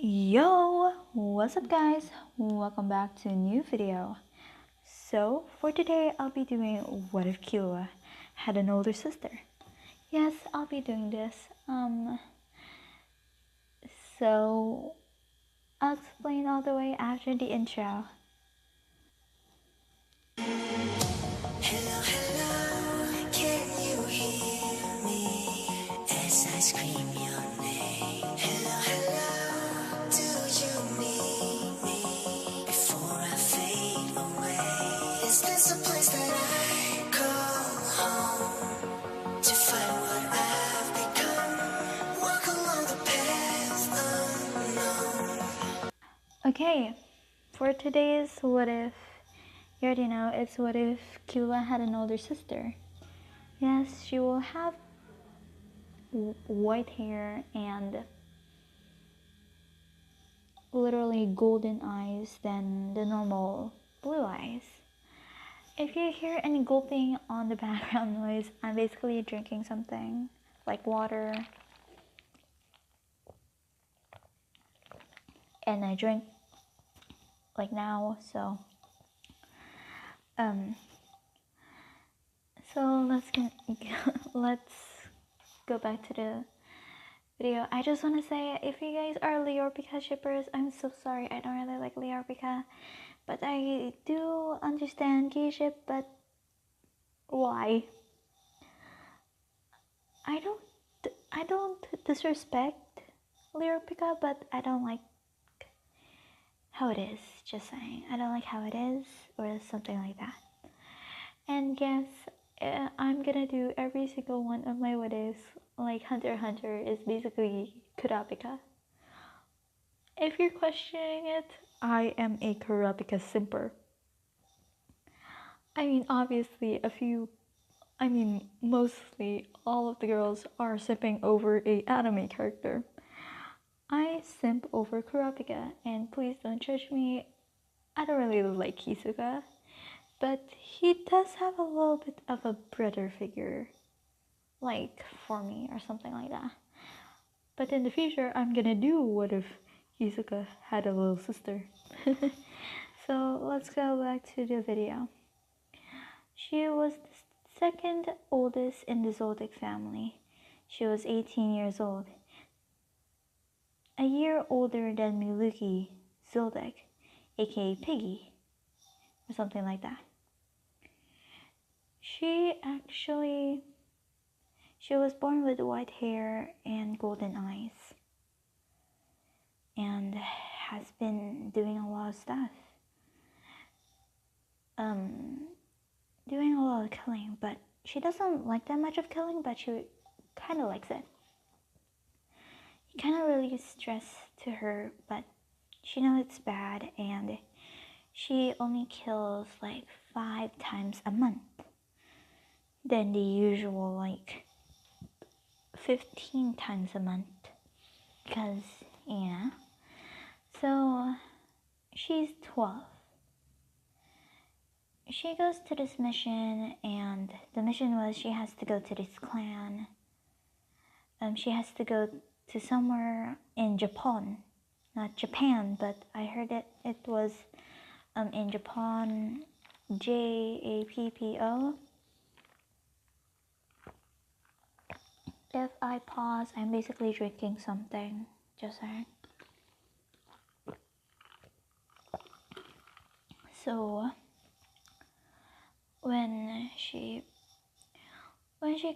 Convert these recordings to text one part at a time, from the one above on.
Yo, what's up guys? Welcome back to a new video. So for today I'll be doing what if Killua had an older sister. Yes, I'll be doing this. So I'll explain all the way after the intro. Hello, hello, can you hear me as I scream your name? Hello, hello, do you need me before I fade away? Is this a place that I call home to find what I've become? Walk along the path unknown. Okay, for today's what if, you already know, it's what if Killua had an older sister. Yes, she will have white hair and literally golden eyes than the normal blue eyes. If you hear any gulping on the background noise, I'm basically drinking something like water, and I drink like now. So let's go back to the video. I just want to say, if you guys are Leorpica shippers, I'm so sorry. I don't really like Leorpica, but I do understand gay ship. But why? I don't disrespect Leorpica, but I don't like how it is. Just saying, I don't like how it is, or something like that. And yes, I'm gonna do every single one of my what ifs. Like Hunter x Hunter is basically Kurapika. If you're questioning it, I am a Kurapika simper. I mean, obviously, mostly all of the girls are simping over a anime character. I simp over Kurapika, and please don't judge me. I don't really like Hisoka, but he does have a little bit of a brother figure, like for me or something like that. But in the future, I'm gonna do what if Hisoka had a little sister. So let's go back to the video. She was the second oldest in the Zoldyck family. She was 18 years old, a year older than Miluki Zoldyck, aka Piggy, or something like that. She was born with white hair and golden eyes, and has been doing a lot of stuff. Doing a lot of killing, but she doesn't like that much of killing, but she kind of likes it. It kind of really stress to her, but she knows it's bad, and she only kills like 5 times a month than the usual like 15 times a month, because yeah. So she's 12. She goes to this mission, and the mission was she has to go to this clan. She has to go to somewhere in Japan, not Japan, but I heard it was in Japan, Jappo. If I pause, I'm basically drinking something, just saying. So when she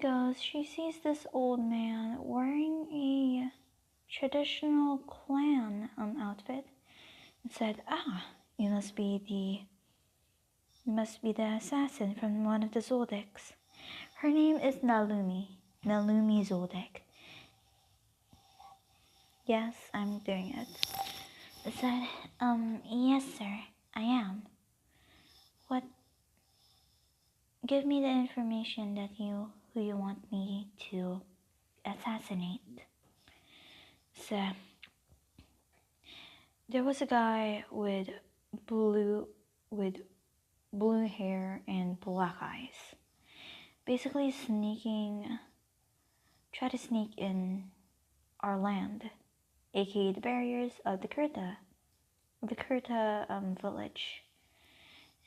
goes, she sees this old man wearing a traditional clan outfit, and said, "Ah, you must be the assassin from one of the Zoldicks. Her name is Naomi Zoldyck." Yes, I'm doing it. I said, yes sir, I am. What? Give me the information who you want me to assassinate. So, there was a guy with blue hair and black eyes, basically try to sneak in our land. aka the barriers of the Kurta village.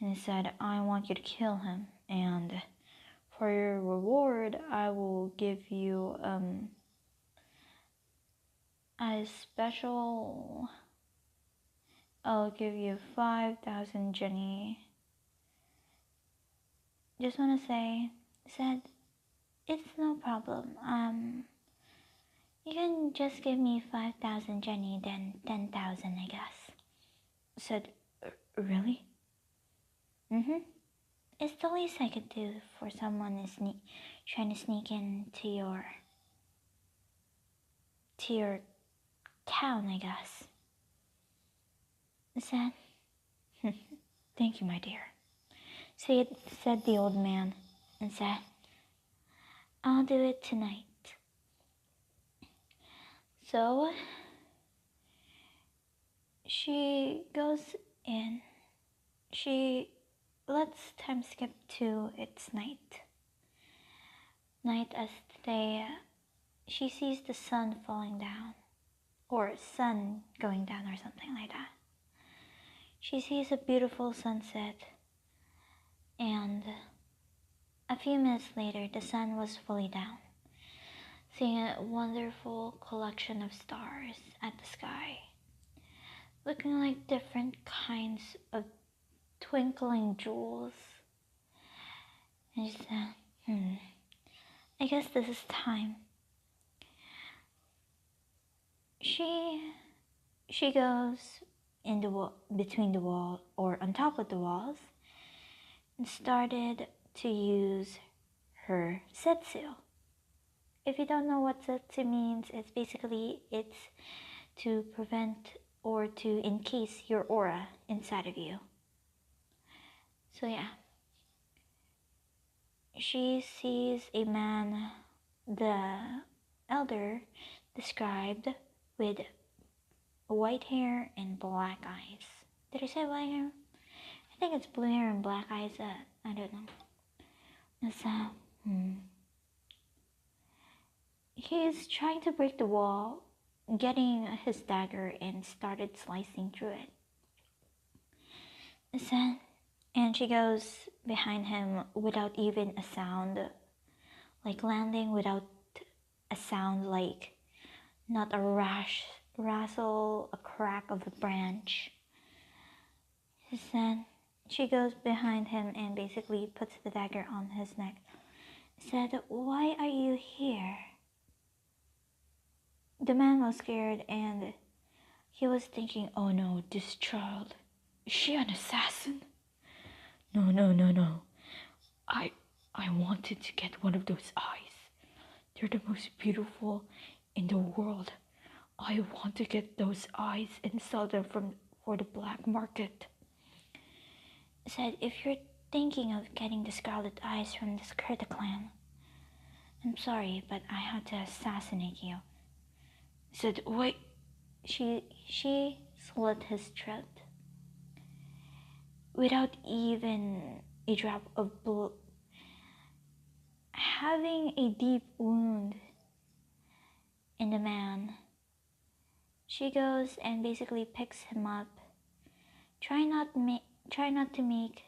And he said, I want you to kill him, and for your reward, I will give you a special. I'll give you 5,000 Jenny. Just wanna say, said, it's no problem. You can just give me 5,000 Jenny, then 10,000, I guess. Said, really? It's the least I could do for someone is trying to sneak into your town, I guess. Said, thank you, my dear. Said the old man, and said, I'll do it tonight. So she goes in. Let's time skip to its night. Night as she sees the sun falling down, or sun going down, or something like that. She sees a beautiful sunset, and a few minutes later, the sun was fully down, seeing a wonderful collection of stars at the sky, looking like different kinds of twinkling jewels. And she said, I guess this is time. She goes in between the wall, or on top of the walls, and started to use her setsu. If you don't know what setsu means, it's to prevent or to encase your aura inside of you. So yeah, she sees a man, the elder described, with white hair and black eyes. Did I say white hair? I think it's blue hair and black eyes. I don't know. So, he's trying to break the wall, getting his dagger, and started slicing through it. So, and she goes behind him without even a sound, like landing without a sound, like not a rustle, a crack of a branch. Then she goes behind him and basically puts the dagger on his neck. Said, why are you here? The man was scared and he was thinking, oh no, this child, is she an assassin? No. I wanted to get one of those eyes. They're the most beautiful in the world. I want to get those eyes and sell them for the black market. Said, if you're thinking of getting the scarlet eyes from the Kurta clan, I'm sorry, but I had to assassinate you. Said, wait. She slit his throat without even a drop of blood, having a deep wound in the man. She goes and basically picks him up. Try not to make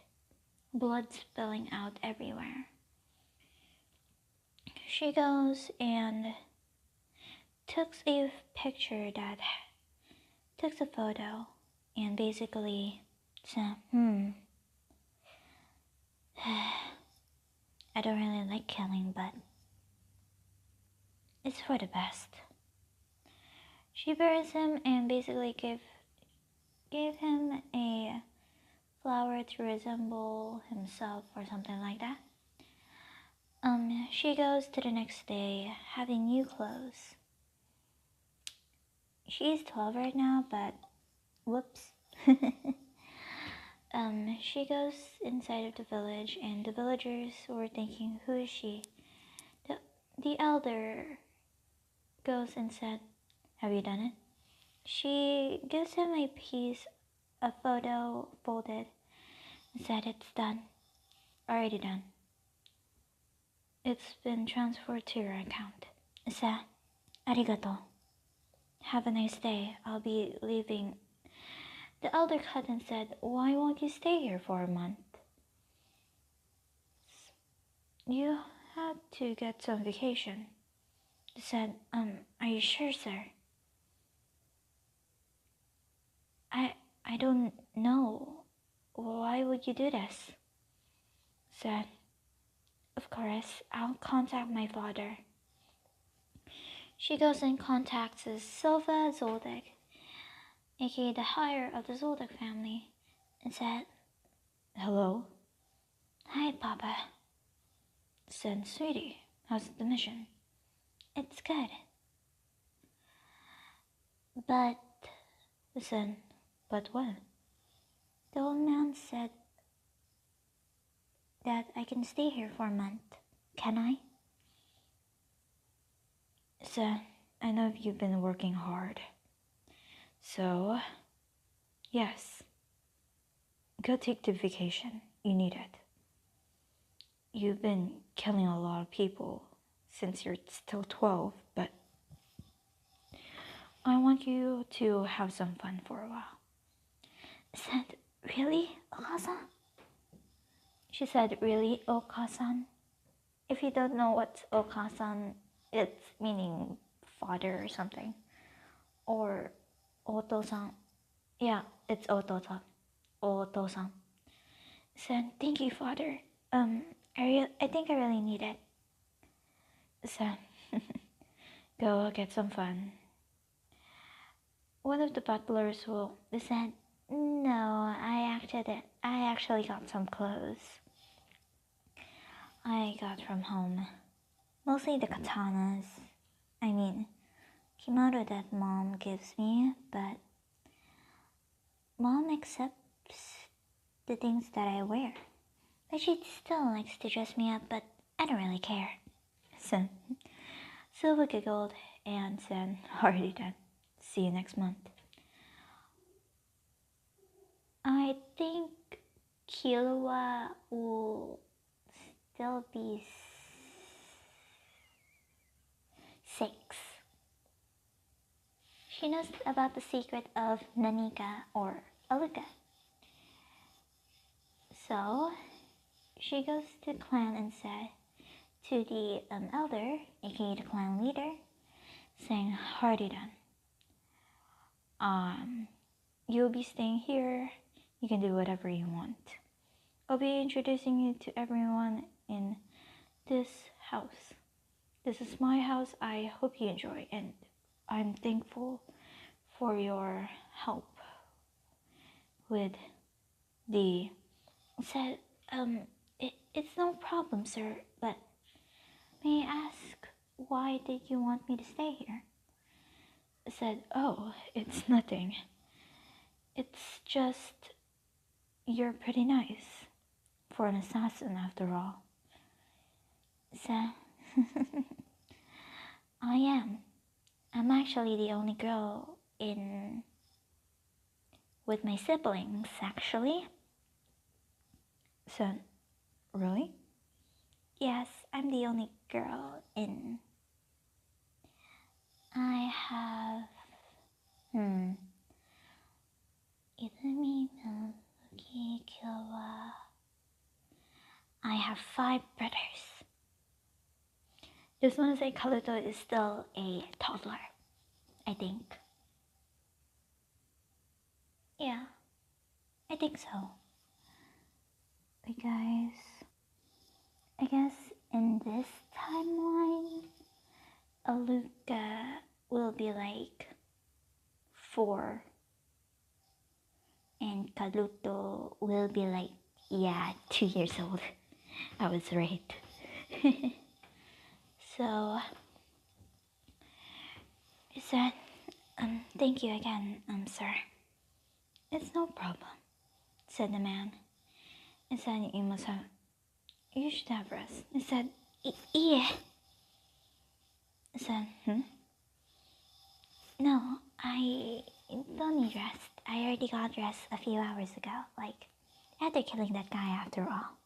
blood spilling out everywhere. She goes and took a photo and basically said, I don't really like killing, but it's for the best. She buries him and basically gave him a flower to resemble himself or something like that. She goes to the next day having new clothes. She's 12 right now, but whoops. She goes inside of the village and the villagers were thinking, who is she? The elder goes and said, have you done it? She gives him a photo folded, and said, it's done. Already done. It's been transferred to your account. Sa, arigato. Have a nice day. I'll be leaving. The elder cousin said, why won't you stay here for a month? You had to get some vacation. He said, are you sure, sir? I don't know. Why would you do this? Said, of course, I'll contact my father. She goes and contacts Silva Zoldyck, aka the higher of the Zoldyck family, and said, hello? Hi, Papa. Said, sweetie, how's the mission? It's good. But, listen, but what? The old man said that I can stay here for a month. Can I? So, I know you've been working hard. So, yes. Go take the vacation. You need it. You've been killing a lot of people since you're still 12, but I want you to have some fun for a while. I said, really, Okasan? She said, really, Okasan? If you don't know what Okasan, it's meaning father or something. Or Otosan. Yeah, it's Otosan. Otosan. Said, thank you, father. I think I really need it. So, go get some fun. One of the butlers said, no, I actually got some clothes I got from home. Mostly the katanas. I mean, kimono that mom gives me, but mom accepts the things that I wear. But she still likes to dress me up, but I don't really care. So, Silva giggled and said, already done. See you next month. I think Killua will still be 6. She knows about the secret of Nanika or Aluka. So, she goes to the clan and said to the elder, aka the clan leader, saying, hearty done. You'll be staying here. You can do whatever you want. I'll be introducing you to everyone in this house. This is my house. I hope you enjoy, and I'm thankful for your help with the... Said, it's no problem, sir, but may I ask, why did you want me to stay here? Said, oh, it's nothing. It's just, you're pretty nice for an assassin after all. Said, I am. I'm actually the only girl with my siblings, actually. Said, really? Yes, I'm the only girl in... I have... Izumi, Mizuki, Killua... I have 5 brothers. Just want to say Kaluto is still a toddler, I think. Yeah, I think so. Because I guess in this timeline, Aluka will be like 4 and Kaluto will be like, 2 years old. I was right. So, is that, thank you again, sir. It's no problem, said the man. And said, you should have rest. He said, yeah. I said, no, I don't need rest. I already got rest a few hours ago, like, after killing that guy after all.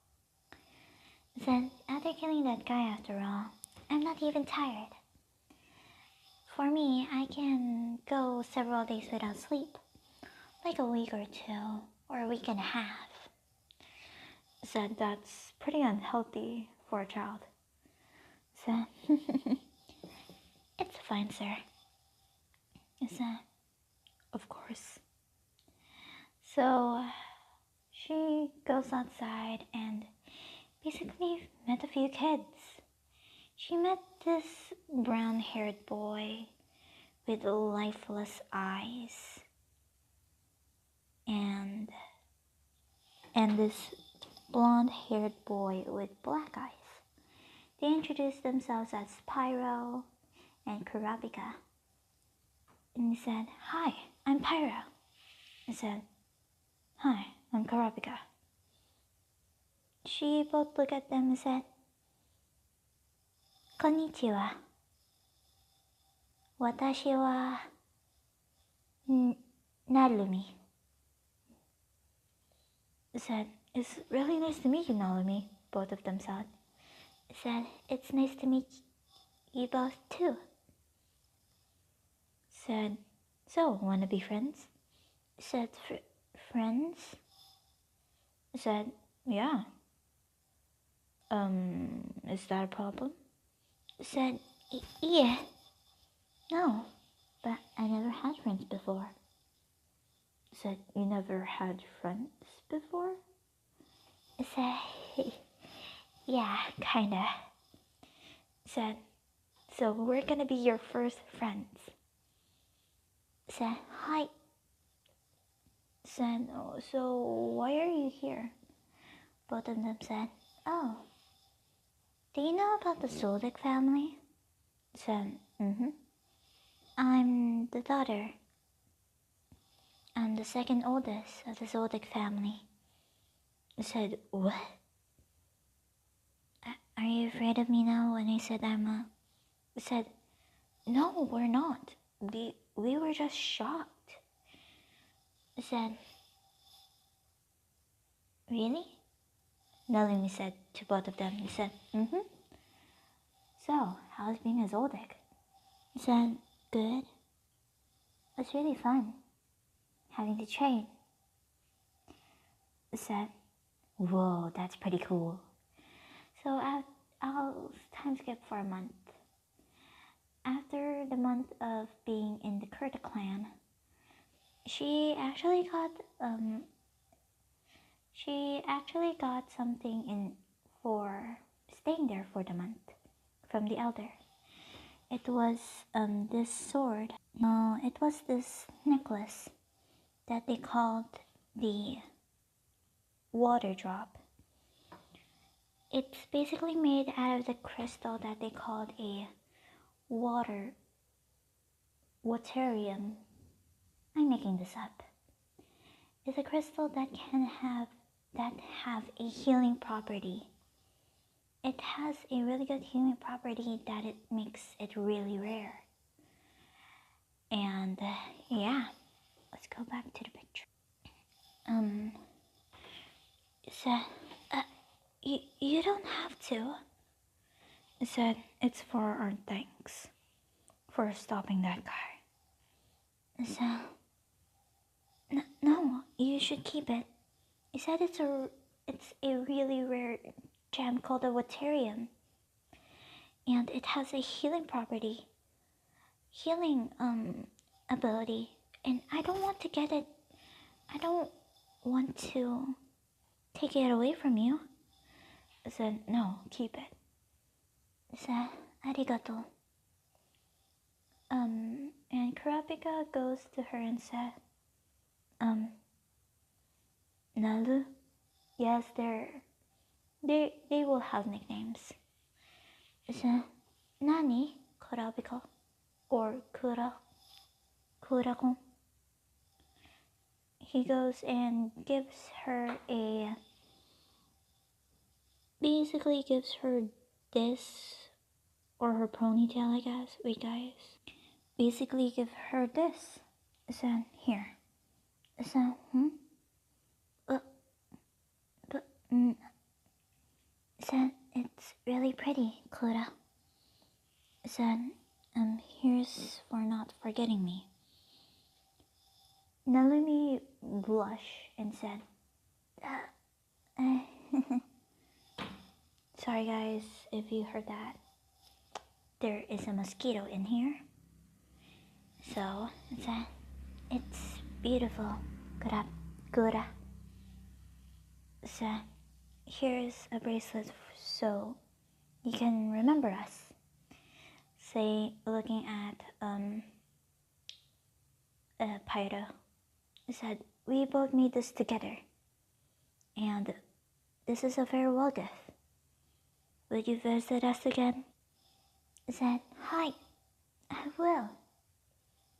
I said, after killing that guy after all, I'm not even tired. For me, I can go several days without sleep, like a week or two, or a week and a half. Said that's pretty unhealthy for a child. Said, it's fine, sir. Said, of course. So she goes outside and basically met a few kids. She met this brown-haired boy with lifeless eyes and this blonde-haired boy with black eyes. They introduced themselves as Pyro and Kurapika. And he said, "Hi, I'm Pyro." I said, "Hi, I'm Kurapika." She both looked at them and said, "Konnichiwa. Watashi wa Narumi." I said, "It's really nice to meet you, Naomi." Both of them said. I said, "It's nice to meet you both too." Said, "So, wanna be friends?" I said, "Friends?" I said, "Yeah." Is that a problem?" I said, "Yeah. No, but I never had friends before." I said, "You never had friends before?" I said, "Yeah, kinda." I said, "So we're gonna be your first friends." I said, "Hi." I said, "Oh, so why are you here?" Both of them said, "Oh, do you know about the Zoldyck family?" I said, "Mm-hmm. I'm the daughter. I'm the second oldest of the Zoldyck family." I said, "What? Are you afraid of me now?" When I said I said, "No, we're not. We were just shocked." I said, "Really?" Naomi said to both of them. He said, "Mm-hmm. So, how's being a Zoldyck?" I said, "Good. It's really fun having to train." I said, "Whoa, that's pretty cool." So I'll time skip for a month. After the month of being in the Kurta clan, she actually got something in for staying there for the month from the elder. It was this sword. No, it was this necklace that they called the water drop. It's basically made out of the crystal that they called a waterium. I'm making this up. It's a crystal that have a healing property. It has a really good healing property that it makes it really rare. And yeah, let's go back to the picture. So, you don't have to. I said, "It's for our thanks for stopping that guy." I said, No, you should keep it." He said, it's a really rare gem called a waterium, and it has a healing ability, and I don't want to get it. I don't want to take it away from you." I said, "No, keep it." I said, "Arigato." And Kurapika goes to her and said, "Nalu?" Yes, they will have nicknames. I said, "Nani, Kurapika?" Or Kurakon. He goes and basically gives her this, or her ponytail, I guess. Wait, guys. Basically give her this. I said, "Here." I said, But, I said, "It's really pretty, Kura." I said, Here's for not forgetting me. Naomi blushed and said, sorry guys if you heard that. There is a mosquito in here. So, it's beautiful. Gura. So, here's a bracelet so you can remember us. Say, looking at Pyro, said, we both made this together, and this is a farewell gift. Would you visit us again? Said, hi, I will,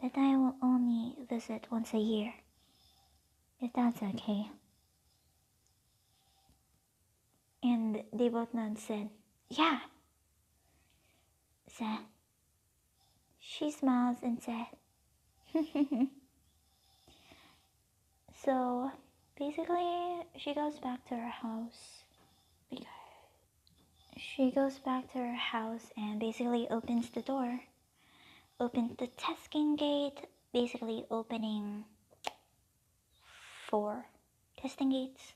but I will only visit once a year, if that's okay. And they both nodded and said, yeah. Said, she smiles and said, so basically she goes back to her house and basically opens the door, opens the testing gate, basically opening 5 testing gates,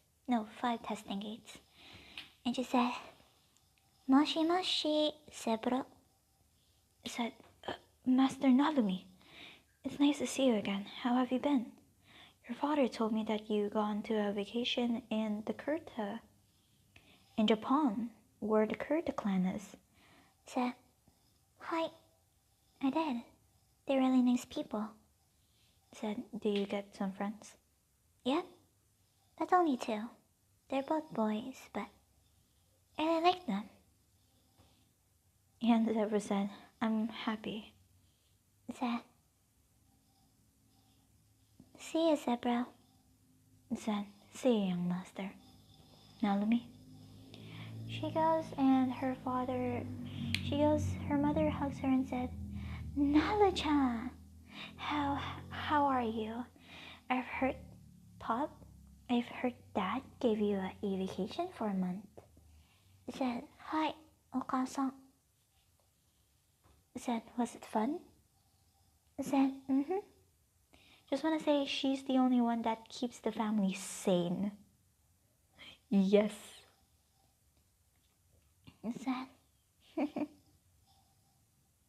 and she said, Moshi Moshi, Sebro. Said, Master Naomi, it's nice to see you again. How have you been? Your father told me that you gone to a vacation in Japan, where the Kurta clan is. Said, hi, I did. They're really nice people. Said, do you get some friends? Yeah, but only 2. They're both boys, but I really like them. And Zebra said, I'm happy. Said, see you, Zebra. Said, see you, young master. Naomi. Her mother hugs her and said, Nala-chan, how are you? I've heard Dad gave you a vacation for a month. Said, hi, Oka-san. Said, was it fun? Said, Just want to say she's the only one that keeps the family sane. Yes.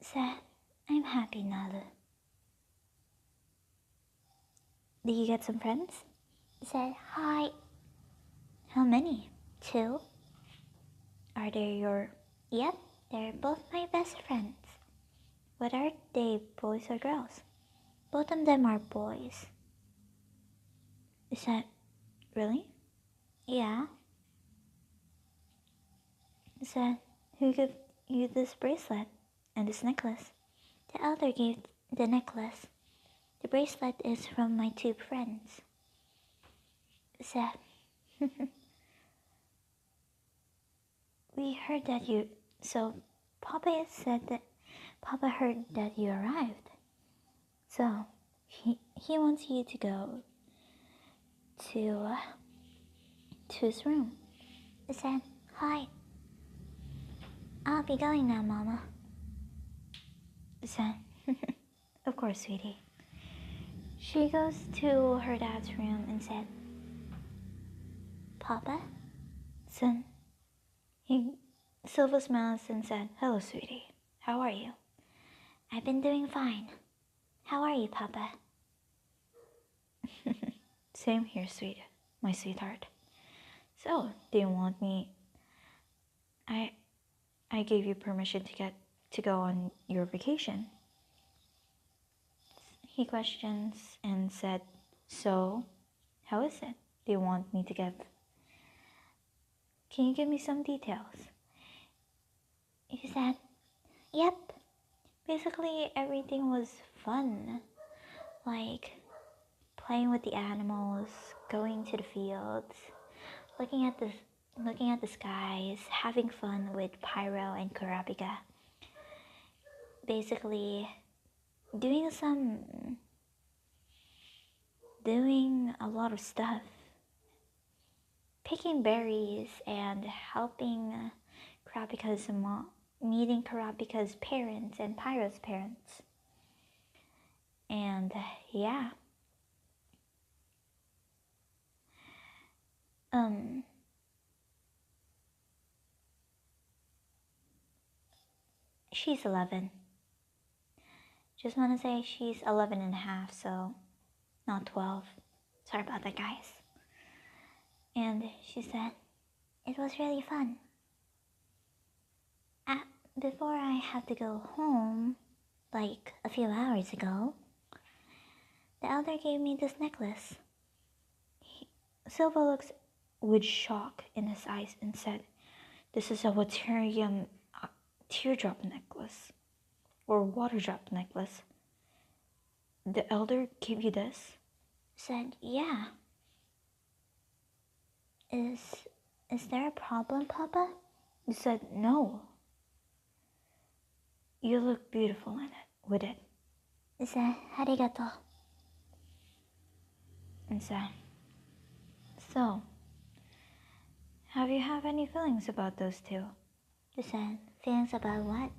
Said, I'm happy, Nalu. Did you get some friends? Said, hi. How many? 2? Are they your... Yep, they're both my best friends. What are they, boys or girls? Both of them are boys. Said, really? Yeah. Said, who gave you this bracelet and this necklace? The elder gave the necklace. The bracelet is from my 2 friends. Said, we heard that you... So, Papa said that Papa heard that you arrived. So, he wants you to go to his room. He said, hi. I'll be going now, Mama. He said, of course, sweetie. She goes to her dad's room and said, Papa? Son. Silva smiles and said, hello, sweetie. How are you? I've been doing fine. How are you, Papa? Same here, my sweetheart. So, do you want me... I gave you permission to go on your vacation. He questions and said, so, how is it? Do you want me to give... Can you give me some details? He said, yep. Basically, everything was fun. Like, playing with the animals, going to the fields, looking at the skies, having fun with Pyro and Kurapika. Basically, doing a lot of stuff. Picking berries and helping Kurapika's meeting Kurapika's parents and Pyro's parents. And yeah. She's 11. Just want to say she's 11 and a half, so not 12. Sorry about that, guys. And she said, it was really fun. Before I had to go home, like a few hours ago, the elder gave me this necklace. Silva looks with shock in his eyes and said, this is a Waterium teardrop necklace, or water drop necklace. The elder gave you this? Said, yeah. Is there a problem, Papa? He said, no. You look beautiful in it, with it. He said, arigato. And said, so, have you have any feelings about those two? He said, feelings about what?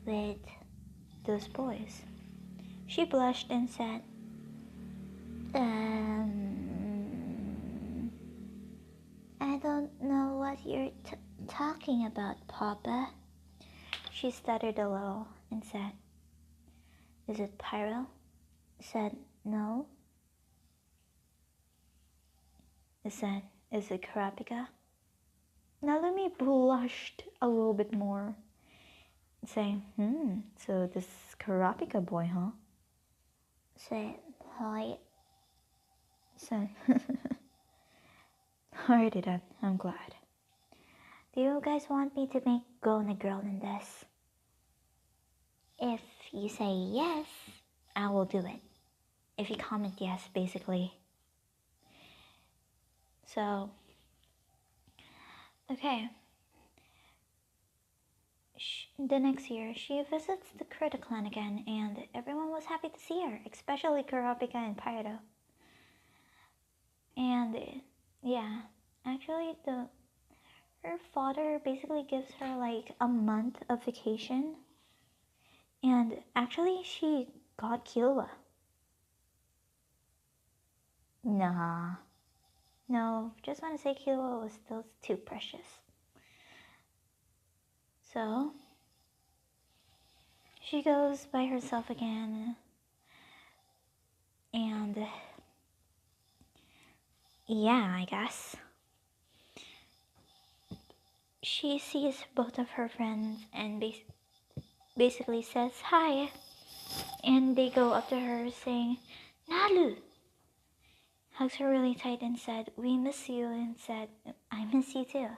With those boys. She blushed and said, I don't know what you're talking about, Papa. She stuttered a little and said, is it Pyro? Said, no. I said, is it Kurapika? Naomi blushed a little bit more, saying, so this Kurapika boy, huh? Said, hi. Said, alrighty then, I'm glad. Do you guys want me to make go on a girl in this? If you say yes, I will do it. If you comment yes, basically. So, okay. The next year, she visits the Krita clan again, and everyone was happy to see her, especially Kurapika and Pyro. And yeah, actually, her father basically gives her like a month of vacation, and actually, she got Killua. Nah. No, just want to say Killua was still too precious. So, she goes by herself again. And, yeah, I guess. She sees both of her friends and basically says hi. And they go up to her saying, Nalu! Hugs her really tight and said, we miss you, and said, I miss you too.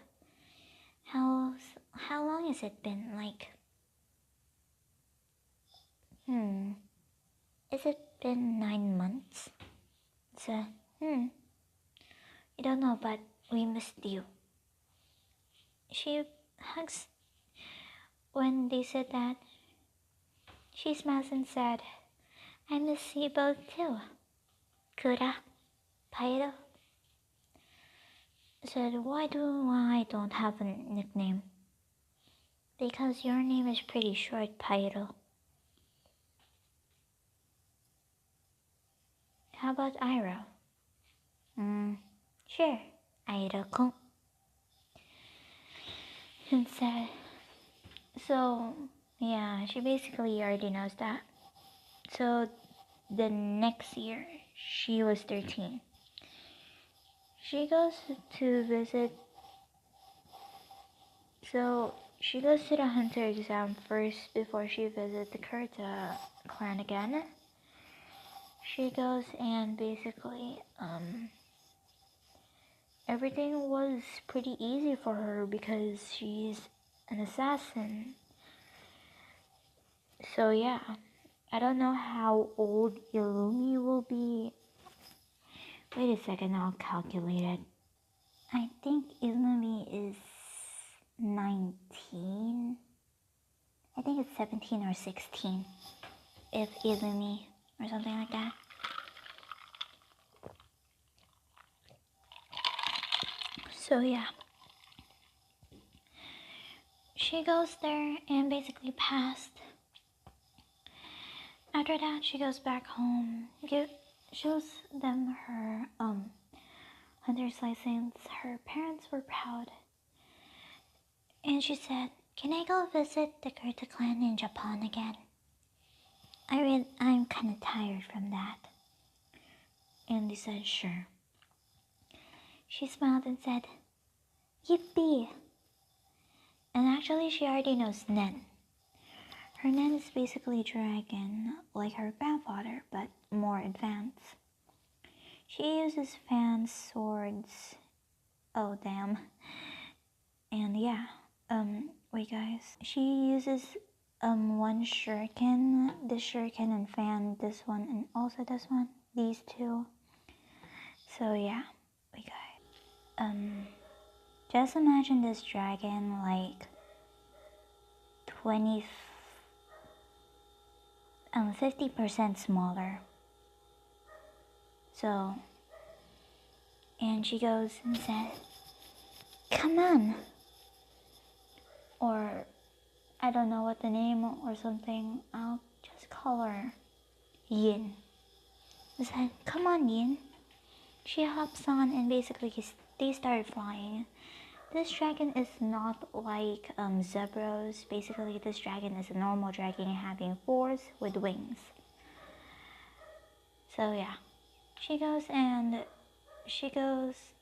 How long has it been? Like, has it been 9 months? So, I don't know, but we missed you. She hugs. When they said that, she smiles and said, I miss you both too. Kura, Pyro. Said, why do I don't have a nickname? Because your name is pretty short, Pyro. How about Iroh? Sure, Iroh-kun. And said, so, yeah, she basically already knows that. So, the next year, she was 13. She goes to visit, so she goes to the hunter exam first before she visits the Kurta clan again. She goes and basically, everything was pretty easy for her because she's an assassin. So yeah, I don't know how old Illumi will be. Wait a second, I'll calculate it. I think Illumi is 19. I think it's 17 or 16. If Illumi or something like that. So yeah. she goes there and basically passed. After that, she goes back home, shows them her hunter's license. Her parents were proud, and she said, "Can I go visit the Kurta clan in Japan again? I'm kind of tired from that." And they said, "Sure." She smiled and said, "Yippee!" And actually, she already knows Nen. Her Nen is basically dragon, like her grandfather, but more advanced. She uses fans, swords. Oh damn. And yeah, wait guys. She uses one shuriken, this shuriken and fan, this one and also this one, these two. So yeah, wait guys. Just imagine this dragon like 50% smaller. So, and she goes and said, "Come on." Or, I don't know what the name or something, I'll just call her Yin. I said, "Come on, Yin." She hops on and basically they start flying. This dragon is not like Zebros. Basically, this dragon is a normal dragon having 4s with wings. So yeah, she goes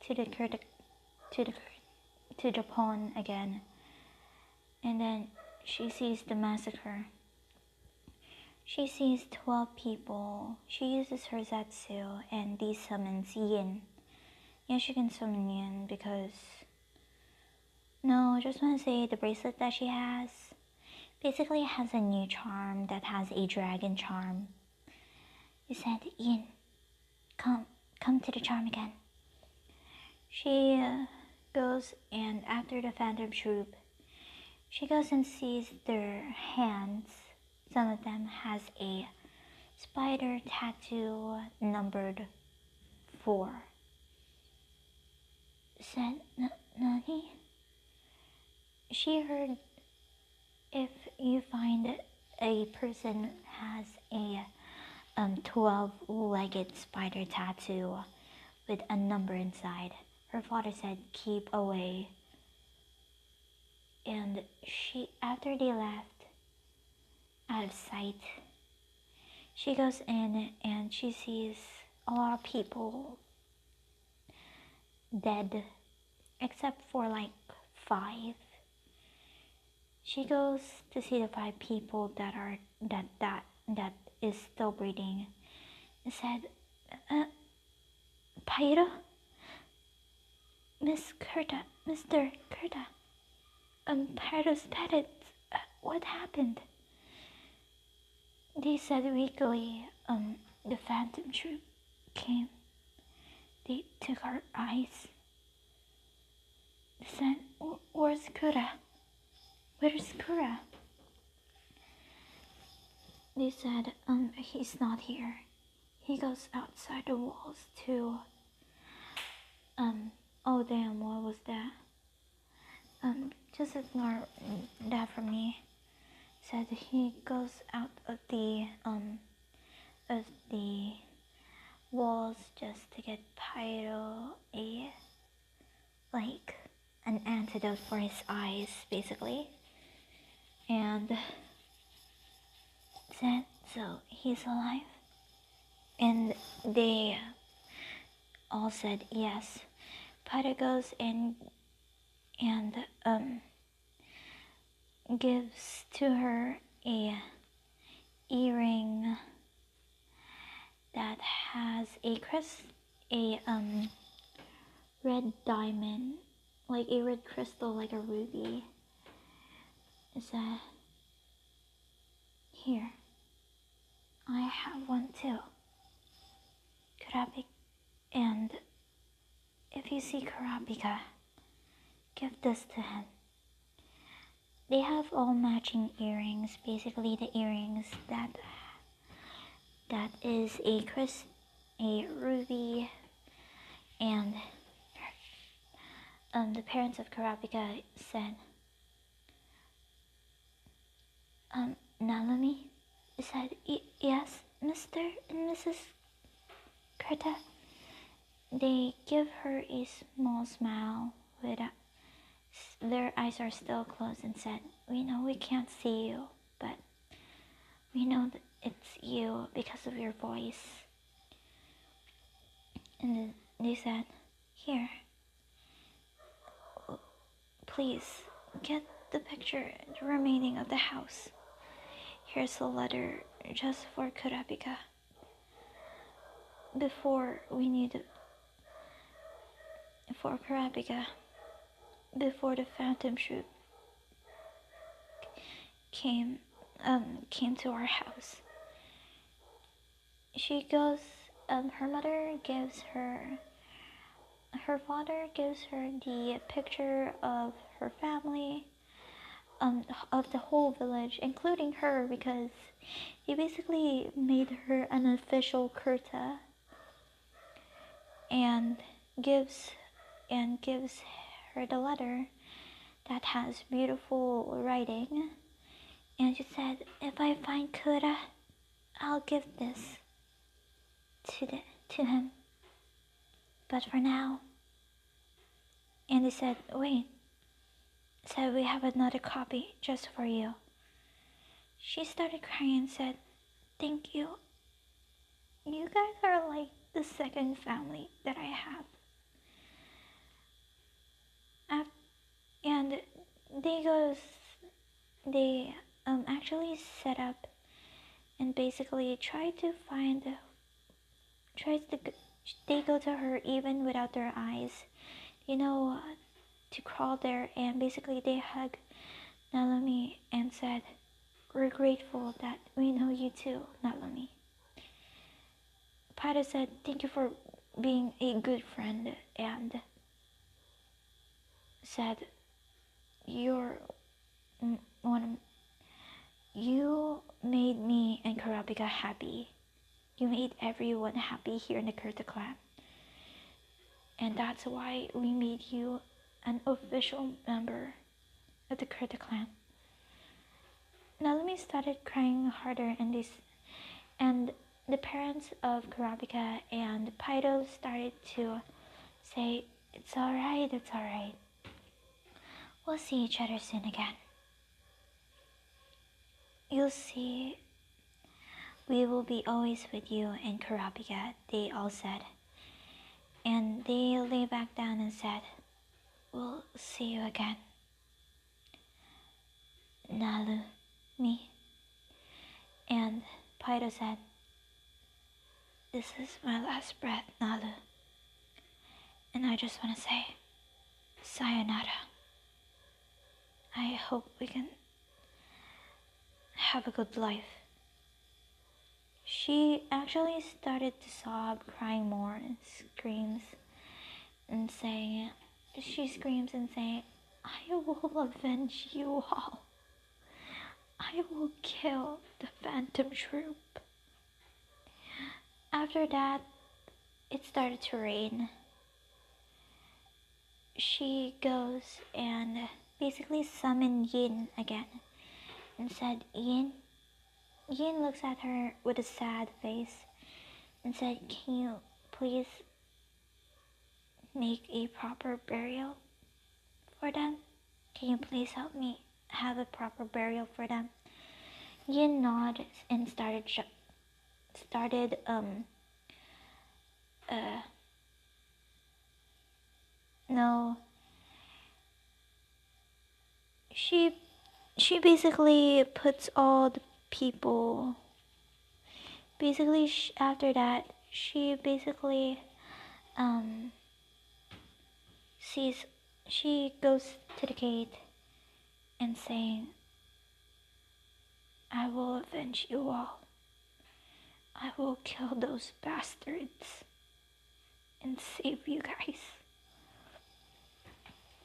to Japan again, and then she sees the massacre. She sees 12 people. She uses her Zetsu and summons Yin. Yeah, she can summon Yin because... No, I just want to say the bracelet that she has basically has a new charm that has a dragon charm. He said, "Yin, come to the charm again." She goes, and after the Phantom Troop, she goes and sees their hands. Some of them has a spider tattoo numbered 4. Said, "Nani?" She heard if you find a person has a 12-legged spider tattoo with a number inside, her father said, "Keep away." And after they left out of sight, she goes in and she sees a lot of people dead, except for like 5. She goes to see the 5 people that is still breathing, and said, "Pyro, Mr. Kurta, Pyro's parents, what happened?" They said weakly, "The Phantom Troop came. They took our eyes." They said, "Where's Kura? Where's Kura?" They said, "He's not here. He goes outside the walls to..." Oh damn, what was that? Just ignore that from me. Said he goes out of the walls just to get Pyro an antidote for his eyes, basically. And said, "So he's alive?" And they all said yes. Pyro goes and gives to her a earring that has a red diamond, like a red crystal, like a ruby. It said, "Here, I have one too, Kurapika, and if you see Kurapika, give this to him." They have all matching earrings, basically the earrings that is a ruby, and the parents of Kurapika said, Naomi said, yes, Mr. and Mrs. Kurta. They give her a small smile. Their eyes are still closed and said, we know we can't see you, but we know that it's you because of your voice. And they said, here, please, get the picture, the remaining of the house. Here's a letter just for Kurapika. Before the phantom troop came to our house. She goes, her father gives her the picture of her family, of the whole village, including her, because he basically made her an official Kurta, and gives her the letter that has beautiful writing. And she said, if I find Kura, I'll give this to him. But for now. And he said, wait. Said, we have another copy just for you. She started crying and said, thank you. You guys are like the second family that I have. And they actually set up and basically they go to her even without their eyes, to crawl there, and basically they hug Naomi and said, we're grateful that we know you too, Naomi. Pada said, thank you for being a good friend, and said, you made me and Kurapika happy. You made everyone happy here in the Kurta clan. And that's why we made you an official member of the Kurta clan. Naomi started crying harder, and the parents of Kurapika and Paido started to say, it's alright. We'll see each other soon again. You'll see, we will be always with you and Kurapika, they all said. And they lay back down and said, we'll see you again. Nalu, me. And Paido said, this is my last breath, Nalu. And I just want to say, sayonara. I hope we can have a good life. She actually started to sob, crying more, and screams and saying, I will avenge you all. I will kill the phantom troop. After that, it started to rain. She goes and basically summoned Yin again and said, Yin looks at her with a sad face and said, can you please make a proper burial for them? Can you please help me have a proper burial for them? Yin nodded and no. She basically puts all the people. Basically, after that, she basically she goes to the gate and saying, I will avenge you all. I will kill those bastards and save you guys.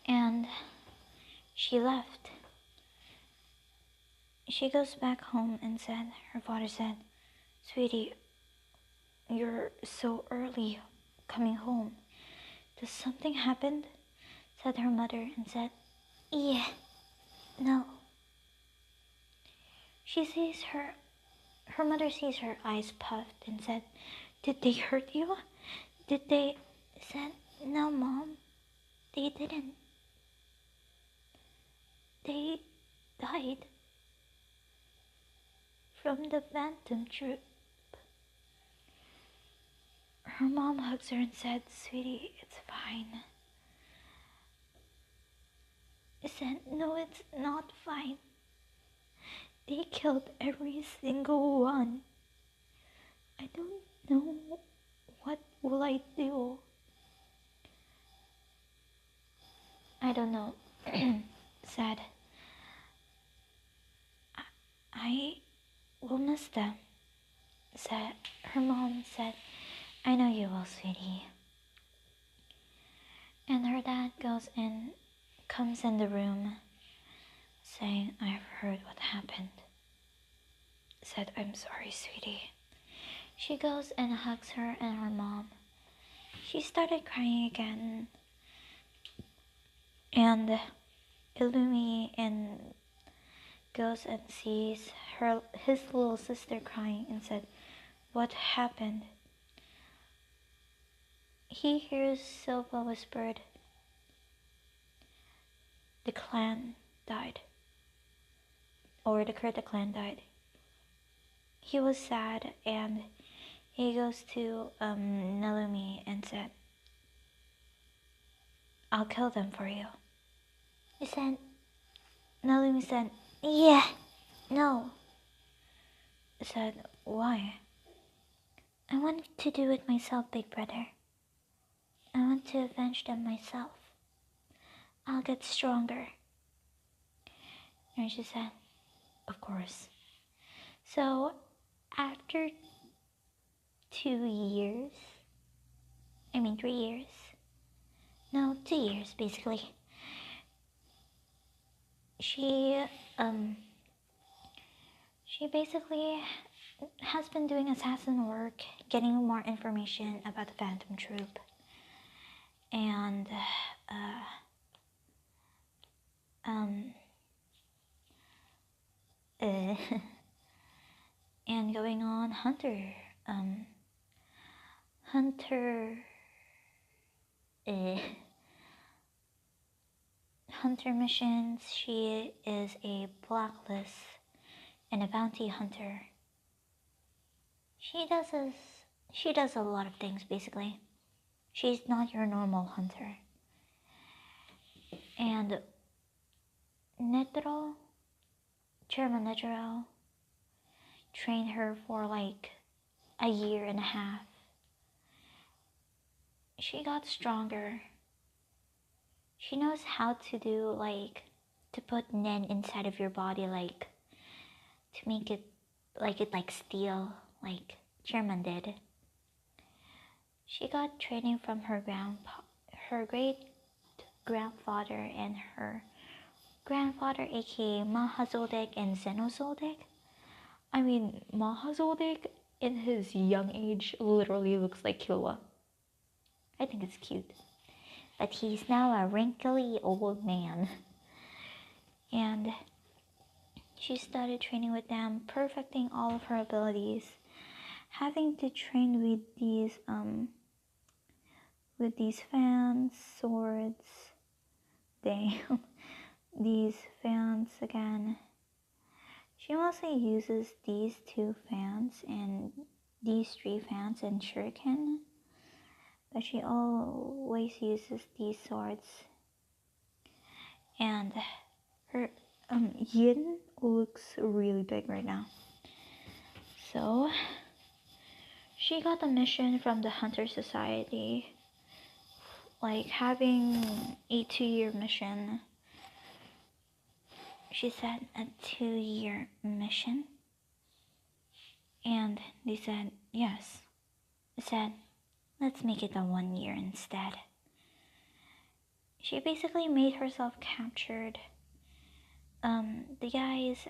And she left. She goes back home and said, her father said, sweetie, you're so early coming home. Does something happen? Said her mother and said, yeah, no. She sees her mother sees her eyes puffed and said, "Did they hurt you? Did they?" Said, "No, Mom, they didn't. They died from the phantom troop." Her mom hugs her and said, "Sweetie, it's fine." Said, "No, it's not fine. They killed every single one. I don't know what will I do." "I don't know." Said, "I will miss them." Said, her mom said, "I know you will, sweetie." And her dad comes in the room, saying, "I've heard what happened." Said, "I'm sorry, sweetie." She goes and hugs her and her mom. She started crying again. And Illumi and goes and sees his little sister crying and said, "What happened?" He hears Silva whispered, "The clan died." Or the Kurta clan died. He was sad and he goes to Naomi and said, "I'll kill them for you." He said, Naomi said, "Yeah, no." He said, "Why?" "I want to do it myself, big brother. I want to avenge them myself. I'll get stronger." And she said, "Of course." So after 2 years, 3 years, no, 2 years basically, she basically has been doing assassin work, getting more information about the Phantom Troop, and and going on hunter hunter missions. She is a blacklist and a bounty hunter. She does a lot of things basically. She's not your normal hunter. And Chairman Netero trained her for like a year and a half. She got stronger. She knows how to do to put Nen inside of your body, to make it like steel, like Chairman did. She got training from her great grandfather and her grandfather, aka Maha Zoldyck and Zeno Zoldyck. Maha Zoldyck in his young age literally looks like Killua. I think it's cute. But he's now a wrinkly old man. And she started training with them, perfecting all of her abilities, having to train with these fans, swords, these fans again. She mostly uses these 2 fans and these 3 fans and shuriken, but she always uses these swords. And her Yin looks really big right now. So she got a mission from the Hunter Society, having a 2-year mission. She said a 2-year mission, and they said yes. I said, let's make it a 1 year instead. She basically made herself captured. The guys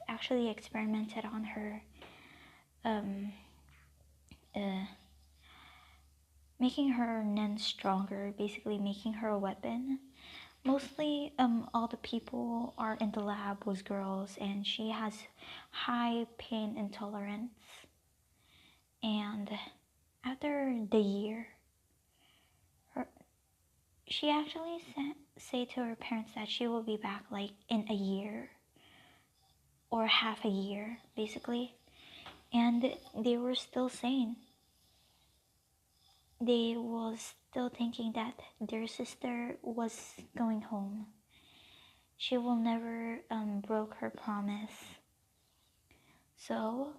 actually experimented on her, making her Nen stronger, basically making her a weapon, mostly all the people are in the lab was girls, and she has high pain intolerance. And after the year, she actually say to her parents that she will be back like in a year or half a year basically, and they were still sane. They was still thinking that their sister was going home. She will never broke her promise. So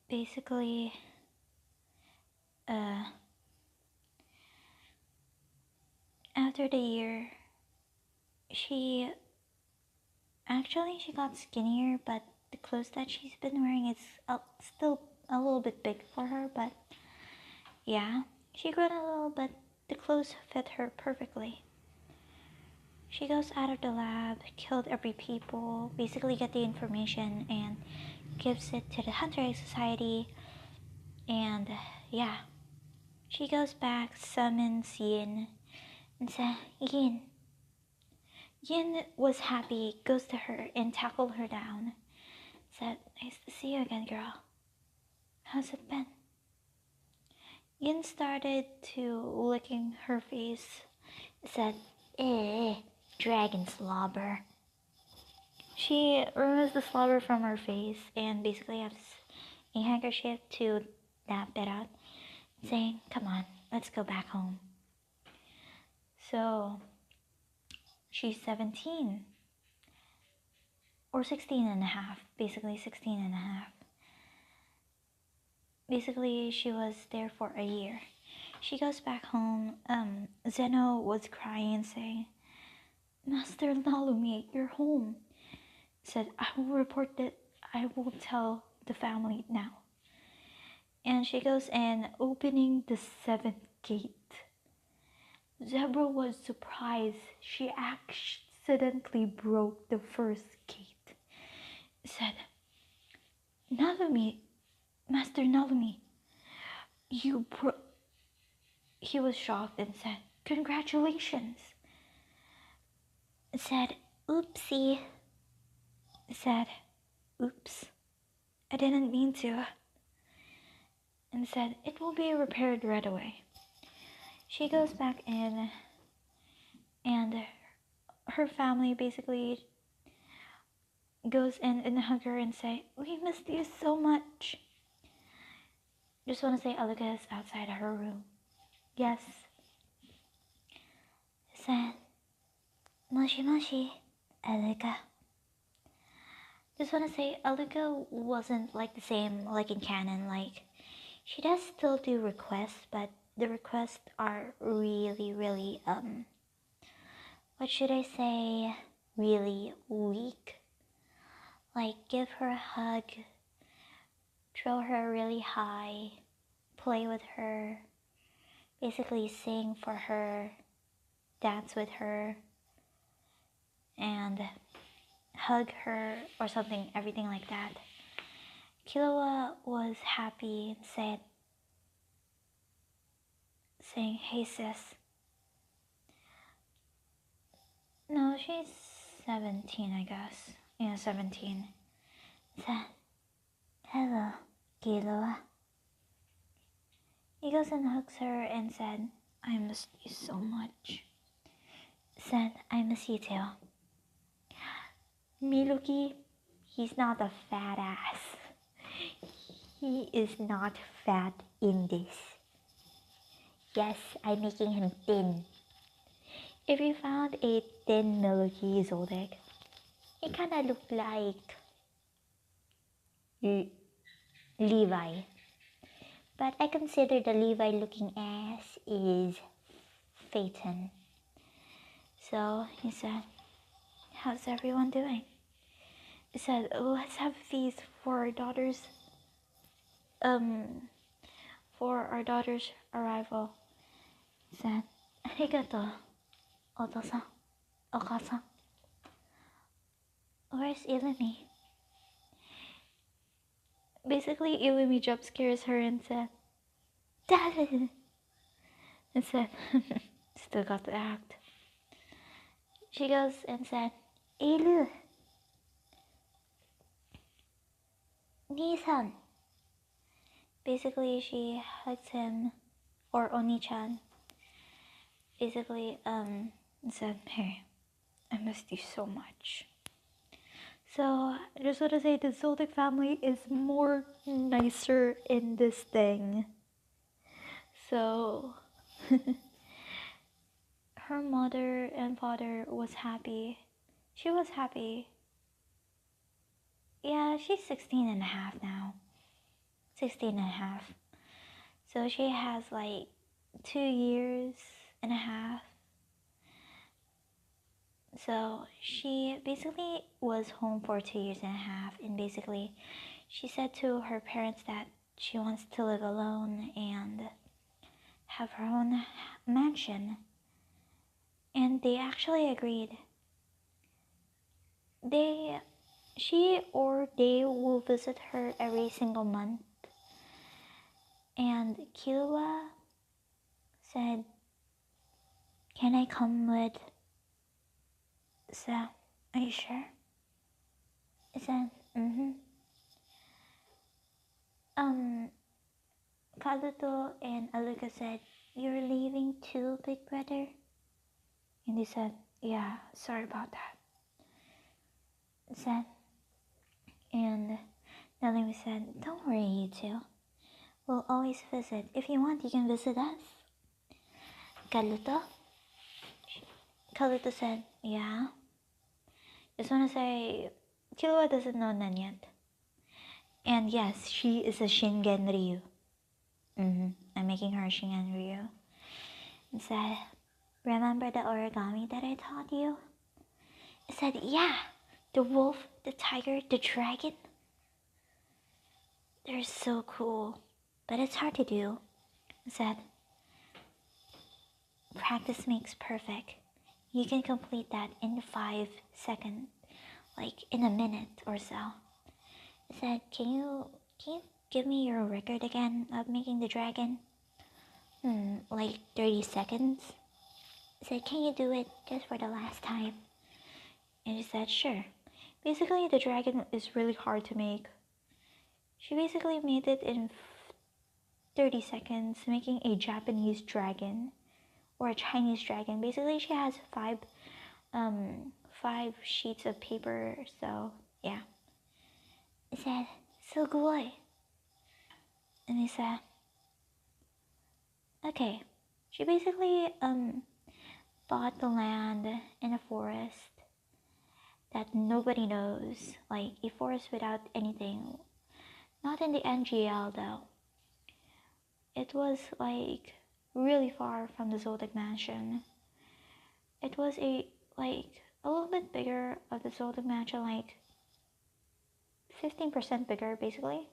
basically after the year, she got skinnier, but the clothes that she's been wearing is still a little bit big for her, but yeah, she grew a little, but the clothes fit her perfectly. She goes out of the lab, killed every people, basically get the information and gives it to the Hunter Society, and yeah, she goes back, summons Yin, and said, Yin. Yin was happy, goes to her and tackled her down. Said, nice to see you again, girl. How's it been? Yin started to licking her face. Said, dragon slobber. She removes the slobber from her face and basically has a handkerchief to dab it out, saying, come on, let's go back home. So, she's 17. Or 16 and a half. Basically 16 and a half. Basically, she was there for a year. She goes back home. Zeno was crying, saying, Master Naomi, you're home. Said, I will report it. I will tell the family now. And she goes in, opening the 7th gate. Zebra was surprised. She accidentally broke the first gate. Said, Naomi, Master Naomi, you He was shocked and said, congratulations. Said, oopsie. Said, oops, I didn't mean to. And said, it will be repaired right away. She goes back in, and her family basically goes in and hug her and say, we missed you so much. Just want to say Aluka is outside her room. Yes. Said, moshi moshi, Aluka. Just want to say Aluka wasn't like the same like in canon. Like, she does still do requests, but the requests are really what should I say, really weak. Like, give her a hug, throw her really high, play with her, basically sing for her, dance with her, and hug her or something, everything like that. Killua was happy and saying, hey sis. No, she's 17, I guess. Yeah, 17. Said, hello, Killua. He goes and hugs her and said, I miss you so much. Said, I miss you too. Miluki, he's not a fat ass. He is not fat in this. Yes, I'm making him thin. If you found a thin Miluki Zoldyck, he kinda looked like Levi. But I consider the Levi looking ass is Phaeton. So he said, how's everyone doing? He said, let's have a feast for our daughter's arrival. He said, arigato, oto-san, oka-san. Where's Ilumi? Basically, Ilumi jump scares her and said, Dad! and said, still got to act. She goes and said, Eilu, Ni-san. Basically, she hugs him, or Oni-chan. Basically, said, hey, I missed you so much. So, I just want to say the Zoldyck family is more nicer in this thing. So, her mother and father was happy. She was happy. Yeah, she's 16 and a half now. 16 and a half. So she has like 2 years and a half. So she basically was home for 2 years and a half, and basically she said to her parents that she wants to live alone and have her own mansion. And they actually agreed. She or they will visit her every single month. And Killua said, can I come with? So, are you sure? I said, Kabuto and Aluka said, you're leaving too, big brother? And he said, yeah, sorry about that. Said, and Naomi said, don't worry, you two. We'll always visit. If you want, you can visit us. Kabuto said, yeah. Just want to say, Killua doesn't know Nan yet. And yes, she is a Shingen Ryu. I'm making her a Shingen Ryu. And said, remember the origami that I taught you? I said, yeah. The wolf, the tiger, the dragon. They're so cool. But it's hard to do. I said, practice makes perfect. You can complete that in 5 seconds. Like in a minute or so. I said, can you give me your record again of making the dragon? Like 30 seconds? I said, can you do it just for the last time? And she said, sure. Basically, the dragon is really hard to make. She basically made it in 30 seconds, making a Japanese dragon or a Chinese dragon. Basically, she has 5 sheets of paper, so yeah. I said, so good. And he said, okay. She basically bought the land in a forest that nobody knows, like a forest without anything. Not in the NGL though. It was like really far from the Zoldyck mansion. It was a little bit bigger of the Zoldyck mansion, like 15% bigger basically.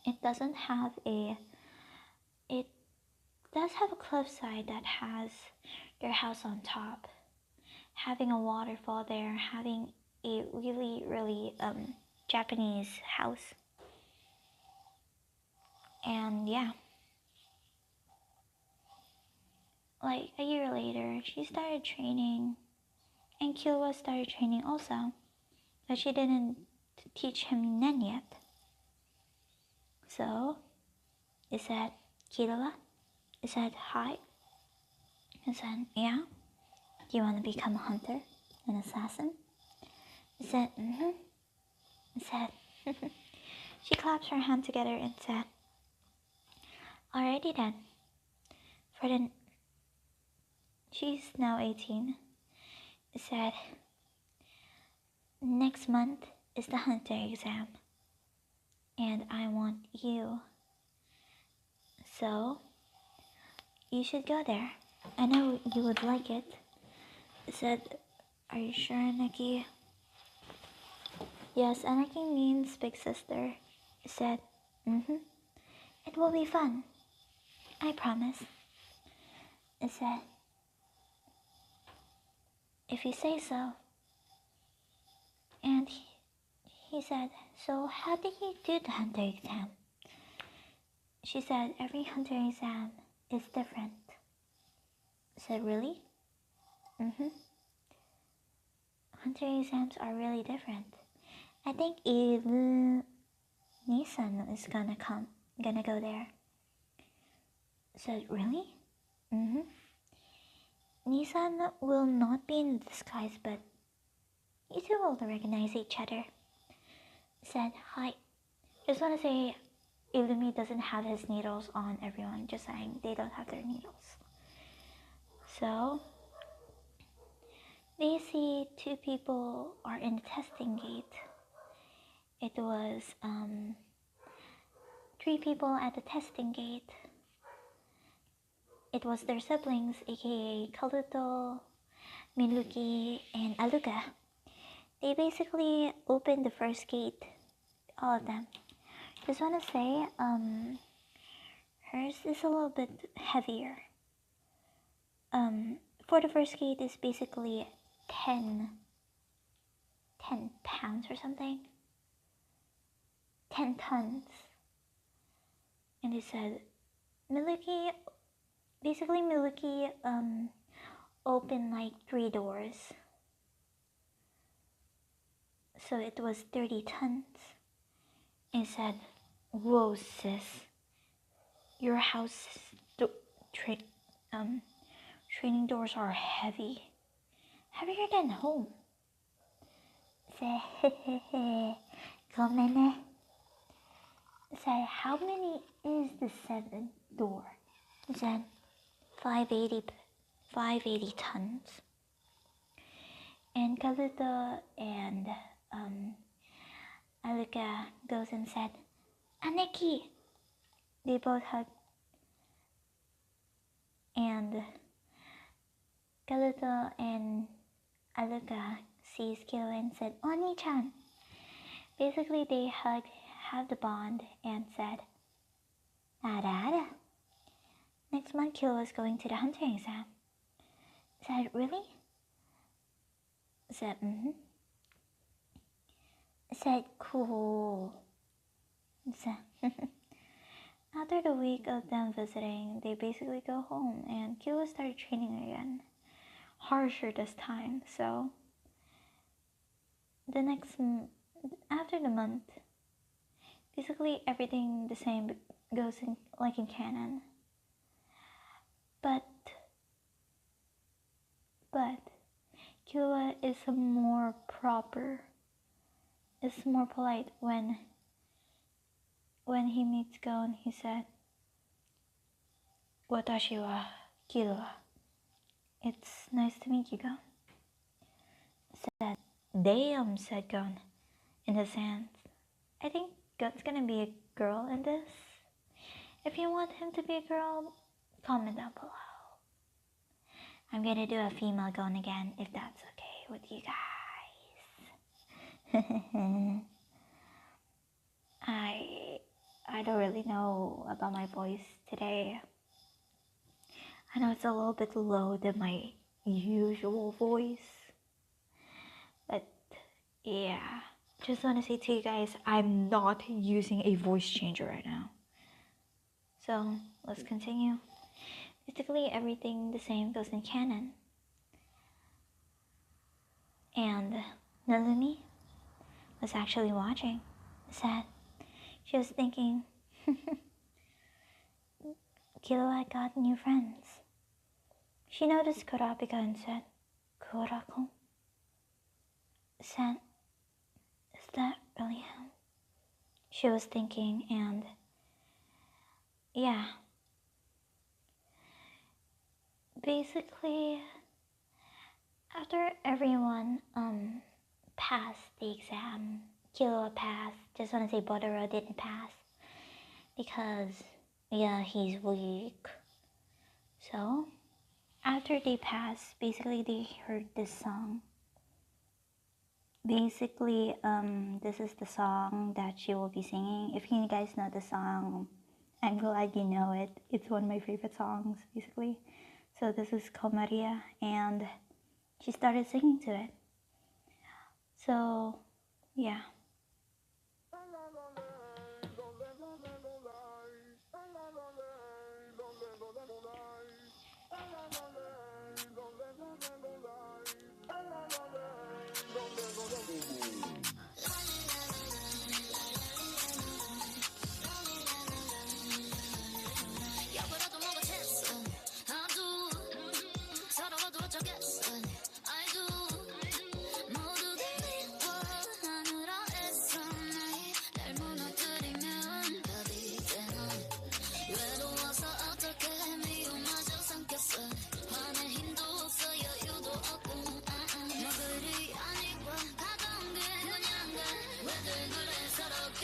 It does have a cliffside that has their house on top, having a waterfall there, having a really Japanese house. And yeah, like a year later, she started training, and Killua started training also, but she didn't teach him Nen yet. So, I said, Killua? I said, hi. I said, yeah? Do you want to become a hunter? An assassin? I said, I said, she claps her hand together and said, alrighty then. She's now 18. I said, next month is the hunter exam. And I want you. So, you should go there. I know you would like it. I said, are you sure, Anaki? Yes, Anaki means big sister. I said, it will be fun. I promise. I said, if you say so. And he said, so how did you do the hunter exam? She said, every hunter exam is different. Said, really? Mm-hmm. Hunter exams are really different. I think Nissan is gonna go there. Said, really? Mm-hmm. Nissan will not be in disguise, but you two will recognize each other. Said, hi. Just wanna say, Illumi doesn't have his needles on everyone. Just saying, they don't have their needles. So, they see two people are in the testing gate. It was, 3 people at the testing gate. It was their siblings, aka Kaluto, Miluki, and Aluka. They basically opened the first gate, all of them. Just wanna say, hers is a little bit heavier. For the first gate is basically 10 pounds or something. 10 tons. And they said, Miluki opened like 3 doors. So it was 30 tons. And said, whoa sis, your house training doors are heavy. Heavier than home. Said, hehehe, gomene. Said, how many is the 7th door? Said, 580 tons. And Kaluto and Aluka goes and said, Aneki! They both hugged. And Kaluto and Aluka sees Killua and said, Oni-chan! Basically, they hugged, have the bond, and said, Ada. Next month, Killua is going to the hunting exam. Said, really? Said, mm-hmm. Said, cool. Said, after the week of them visiting, they basically go home, and Killua started training again. Harsher this time, so after the month, basically everything the same goes in like in canon. But Killua is more proper, is more polite when he meets Gon. He said, Watashi wa Killua. It's nice to meet you, Gon. Said, damn, said Gon in his hands. I think Gon's gonna be a girl in this. If you want him to be a girl, comment down below. I'm gonna do a female Gon again, if that's okay with you guys. I don't really know about my voice today. I know it's a little bit low than my usual voice. But yeah, just want to say to you guys, I'm not using a voice changer right now. So let's continue. Basically everything the same goes in canon. And Naomi was actually watching. Sad. She was thinking, Killua got new friends. She noticed Kurapika and said, Kurako? Said, is that really him? She was thinking, and yeah. Basically, after everyone passed the exam, Killua passed. Just want to say Bodoro didn't pass because yeah, he's weak. So after they passed, basically they heard this song. Basically, this is the song that she will be singing. If you guys know the song, I'm glad you know it. It's one of my favorite songs, basically. So this is called Maria, and she started singing to it. So, yeah. 여보라도 뭐가 됐어 나도 서러워도 어쩌겠어 I do 모두 다 미워하느라 애써 날 무너뜨리면 답이 되나 외로워서 어떻게 미움마저 삼켰어 화낼 힘도 없어 여유도 없고 너 그리 아니고 가까운 게 그냥 가 왜들 그래 서럽게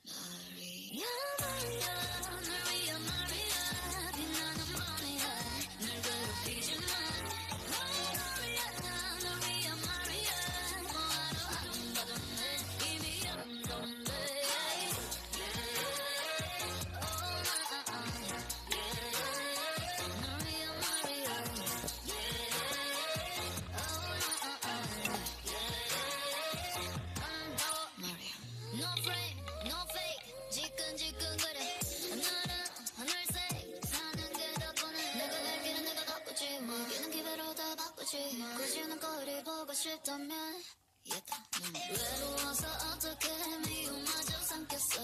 마리아 마리아 널 위한 마리아 빛나는 밤이야 널 괴롭히지 마 마리아 널 위한 마리아 뭐하러 아름다던데 이미 아름다운데 No frame, no fake, 지끈지끈거려 하늘은 하늘색 사는 게 더 뻔해 내가 갈 길은 내가 바꾸지 먹이는 기회로 다 바꾸지 굳이 는 거리 보고 싶다면 외로워서 어떻게 미움마저 삼켰어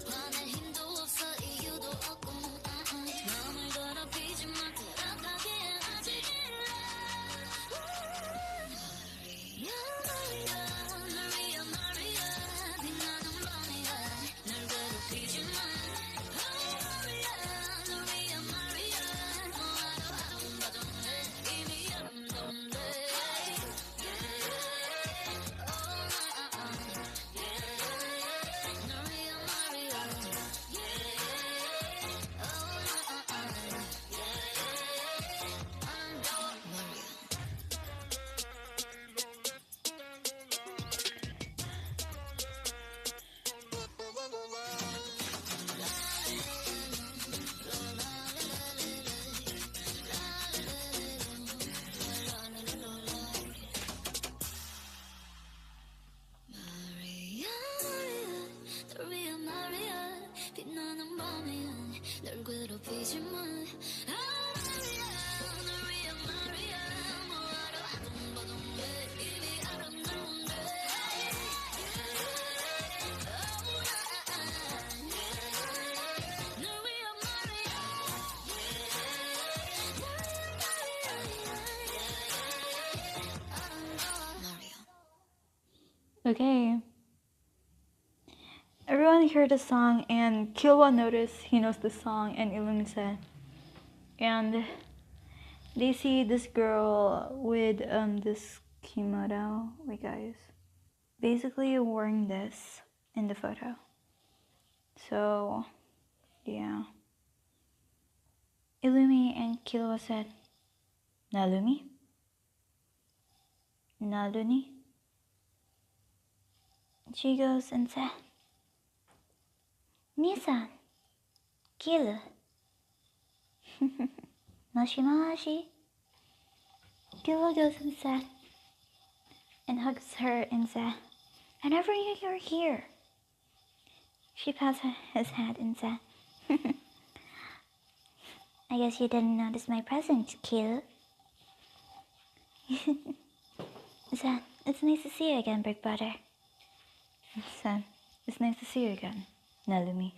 화낼 힘도 없어 이유도 없고 마음을 더럽히지 마 들어가기엔 아직 일러 마리아 마리아 널 위한 마리아 빛나는 밤이야 널 괴롭히지 마 마리아 널 위한 마리아 뭐하러 아름다던데 이미 아름다운데 널 위한 마리아 마리아 마리아 널 위한 마리아 빛나는 밤이야 널 괴롭히지 마 마리아 널 위한 마리아 뭐하러 아름다던데 이미 아름다운데 널 위한 마리아 아름다워 마리아 Okay. Everyone heard the song, and Killua noticed he knows the song, and Illumi said. And they see this girl with this kimono, like guys, basically wearing this in the photo. So, yeah. Illumi and Killua said, Nalumi? Naluni? She goes and said, Nisan, Killua. Mashimashi. Killua goes and said, and hugs her and said, I never knew you were here. She pats his head and said, I guess you didn't notice my presence, Killua. Said, it's nice to see you again, Big Brother. Said, it's nice to see you again, Nalumi.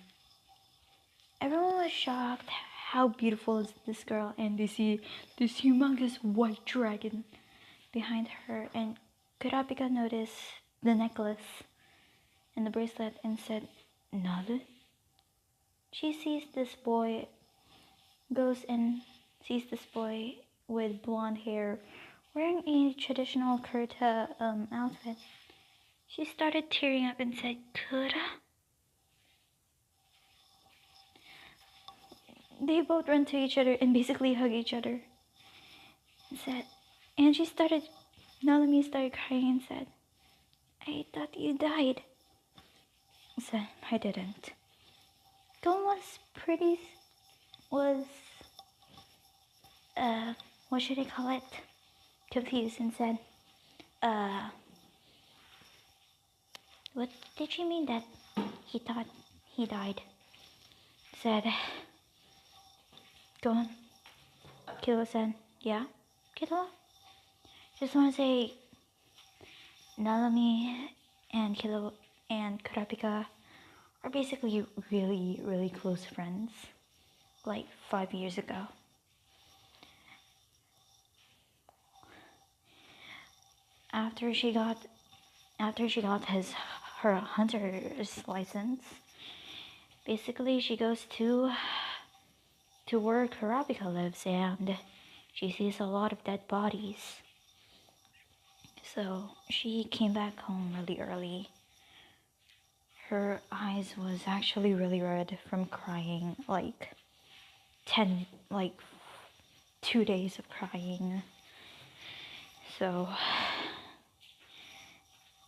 Everyone was shocked how beautiful is this girl, and they see this humongous white dragon behind her, and Kurapika noticed the necklace and the bracelet and said, Nalu? She sees this boy, goes and sees this boy with blonde hair wearing a traditional kurta outfit. She started tearing up and said, Kura? They both ran to each other and basically hug each other. And said, and Nalumi started crying and said, I thought you died. Said, I didn't. Gon was what should I call it? Confused and said, what did she mean that he thought he died? Said, go on. Killua said, Yeah, Killua? Just want to say, Naomi and Killua and Kurapika are basically really, really close friends. Like 5 years ago. After she got her hunter's license, basically she goes to where Kurapika lives, and she sees a lot of dead bodies. So she came back home really early. Her eyes was actually really red from crying, like 2 days of crying. So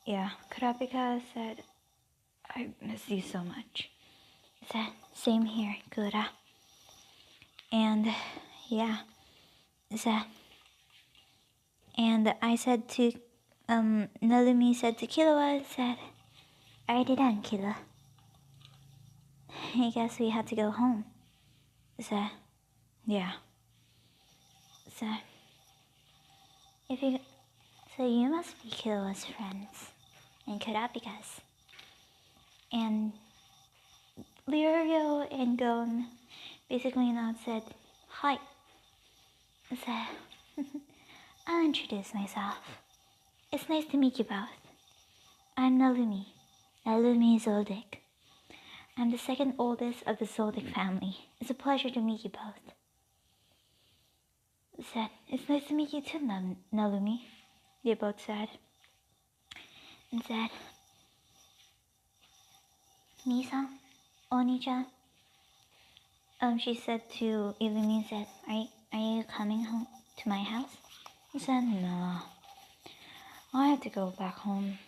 yeah, Kurapika said, I miss you so much. He said, same here, Kura. And yeah, said, and I said to Nalumi said to Killua, said, already done, Killua. I guess we had to go home. Said, yeah. Said, if you so you must be Killua's friends and Kurapika's. And Lirio and Gon basically not said, hi. Said, I'll introduce myself. It's nice to meet you both. I'm Naomi Zoldyck. I'm the second oldest of the Zoldyck family. It's a pleasure to meet you both. Said, it's nice to meet you too, Naomi. They both said. And said, Misa, Oni-chan. She said to Illumi, said, are you coming home to my house? He said, no. I have to go back home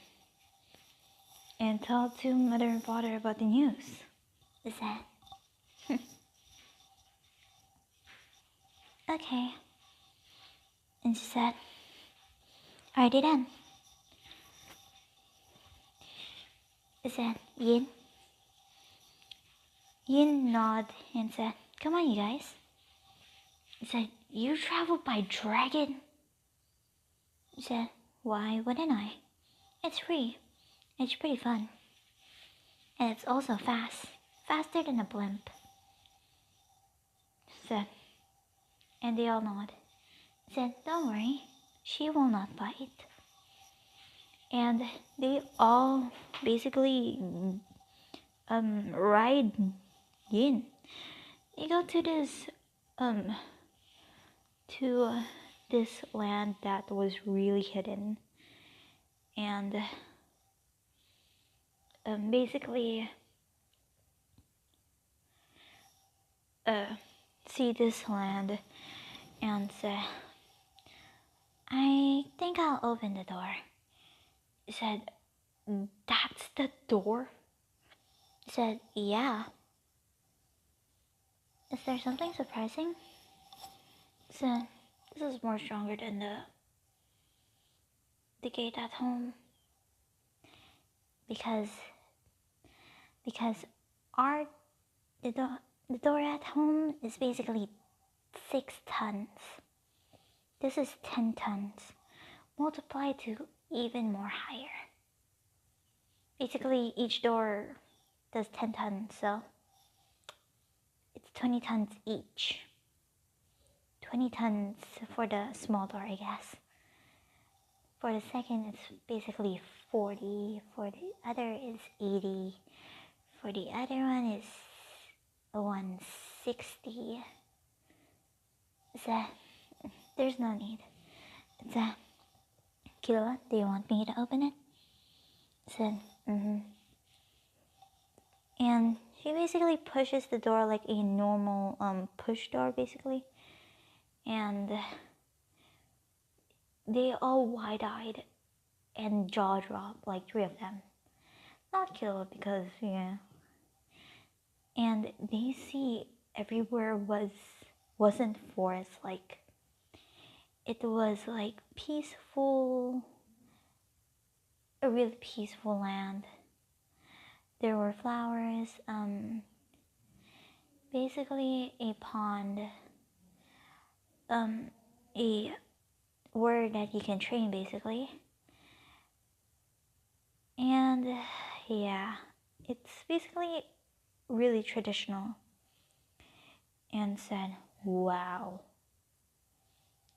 and tell to mother and father about the news. He said, okay. And she said, already done. He said, Yin nodded and said, come on, you guys. He said, you traveled by dragon? He said, why wouldn't I? It's free. It's pretty fun. And it's also fast. Faster than a blimp. Said, and they all nod. Said, don't worry. She will not bite. And they all basically ride in. They go to this land that was really hidden, and basically see this land and say, I think I'll open the door. He said, that's the door? He said, yeah. Is there something surprising? He said, this is more stronger than the gate at home. Because the door at home is basically 6 tons. This is 10 tons, multiplied to even more higher. Basically, each door does 10 tons, so it's 20 tons each. 20 tons for the small door, I guess. For the second, it's basically 40. For the other, is 80. For the other one, is 160. So, there's no need. So, Killua, do you want me to open it? Said, And she basically pushes the door like a normal push door, basically. And they all wide-eyed and jaw-dropped, like 3 of them. Not Killua, because, yeah. And they see everywhere wasn't forest, like, it was like peaceful, a really peaceful land. There were flowers, basically a pond, a word that you can train basically. And yeah, it's basically really traditional. And said, wow.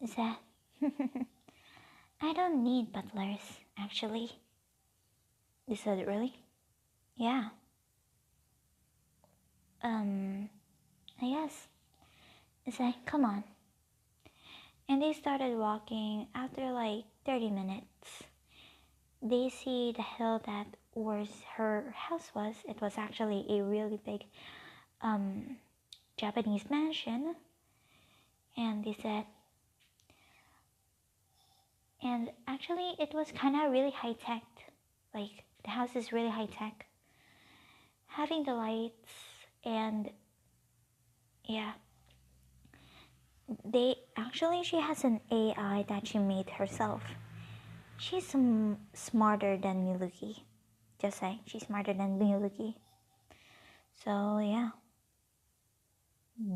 Is that? I don't need butlers, actually. He said, really? Yeah. I guess. I said, come on. And they started walking. After like 30 minutes, they see the hill that was her house was. It was actually a really big Japanese mansion. And they said, and actually it was kind of really high tech. Like the house is really high tech. Having the lights and yeah. She has an AI that she made herself. She's smarter than Miluki. Just saying, she's smarter than Miluki. So yeah.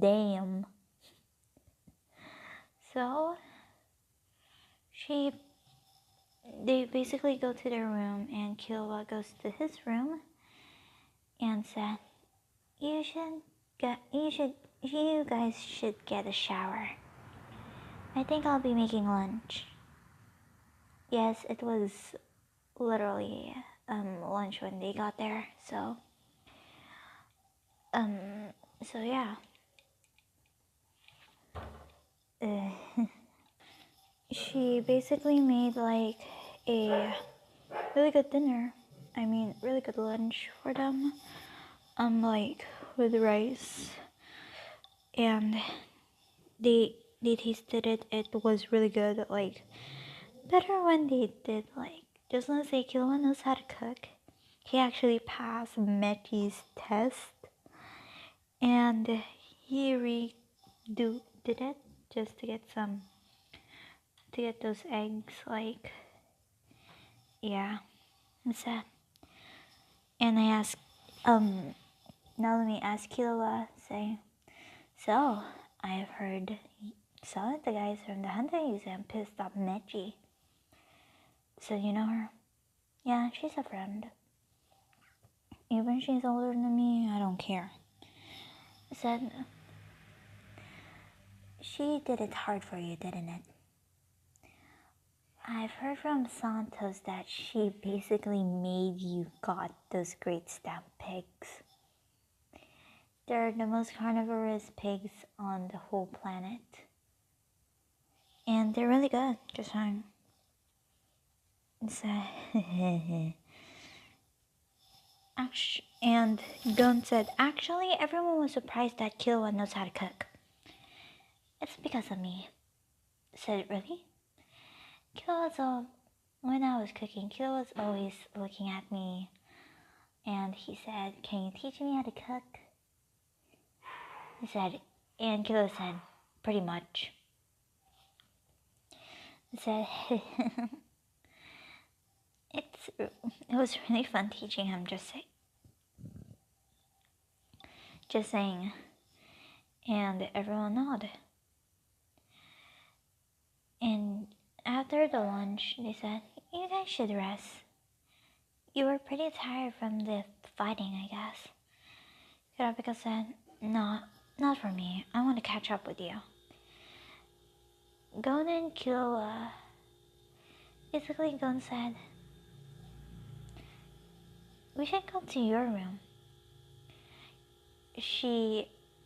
Damn. So they basically go to their room and Killua goes to his room and said, you guys should get a shower. I think I'll be making lunch. Yes, it was literally lunch when they got there, so yeah. She basically made like a really good dinner. I mean, really good lunch for them. Like with rice, and they tasted it. It was really good. Like better when they did like. Just want to say, Killua knows how to cook. He actually passed Mechi's test, and he did it just to get those eggs. Like, yeah, it's sad. And I asked, Naomi asked Killua, saying, so I've heard some of the guys from the hunting exam pissed off Mechi. So you know her? Yeah, she's a friend. Even she's older than me, I don't care. I said, she did it hard for you, didn't it? I've heard from Santos that she basically made you got those great stamp pigs. They're the most carnivorous pigs on the whole planet. And they're really good, just saying. So, and Gon said, actually, everyone was surprised that Killua knows how to cook. It's because of me. I said, really? When I was cooking, Killua was always looking at me. And he said, can you teach me how to cook? He said, and Killua said, pretty much. He said, it was really fun teaching him, just saying. And everyone nodded. And after the lunch, they said, you guys should rest. You were pretty tired from the fighting, I guess. Kurapika said, no, not for me. I want to catch up with you. Gon and Killua. Basically, Gon said, we should go to your room.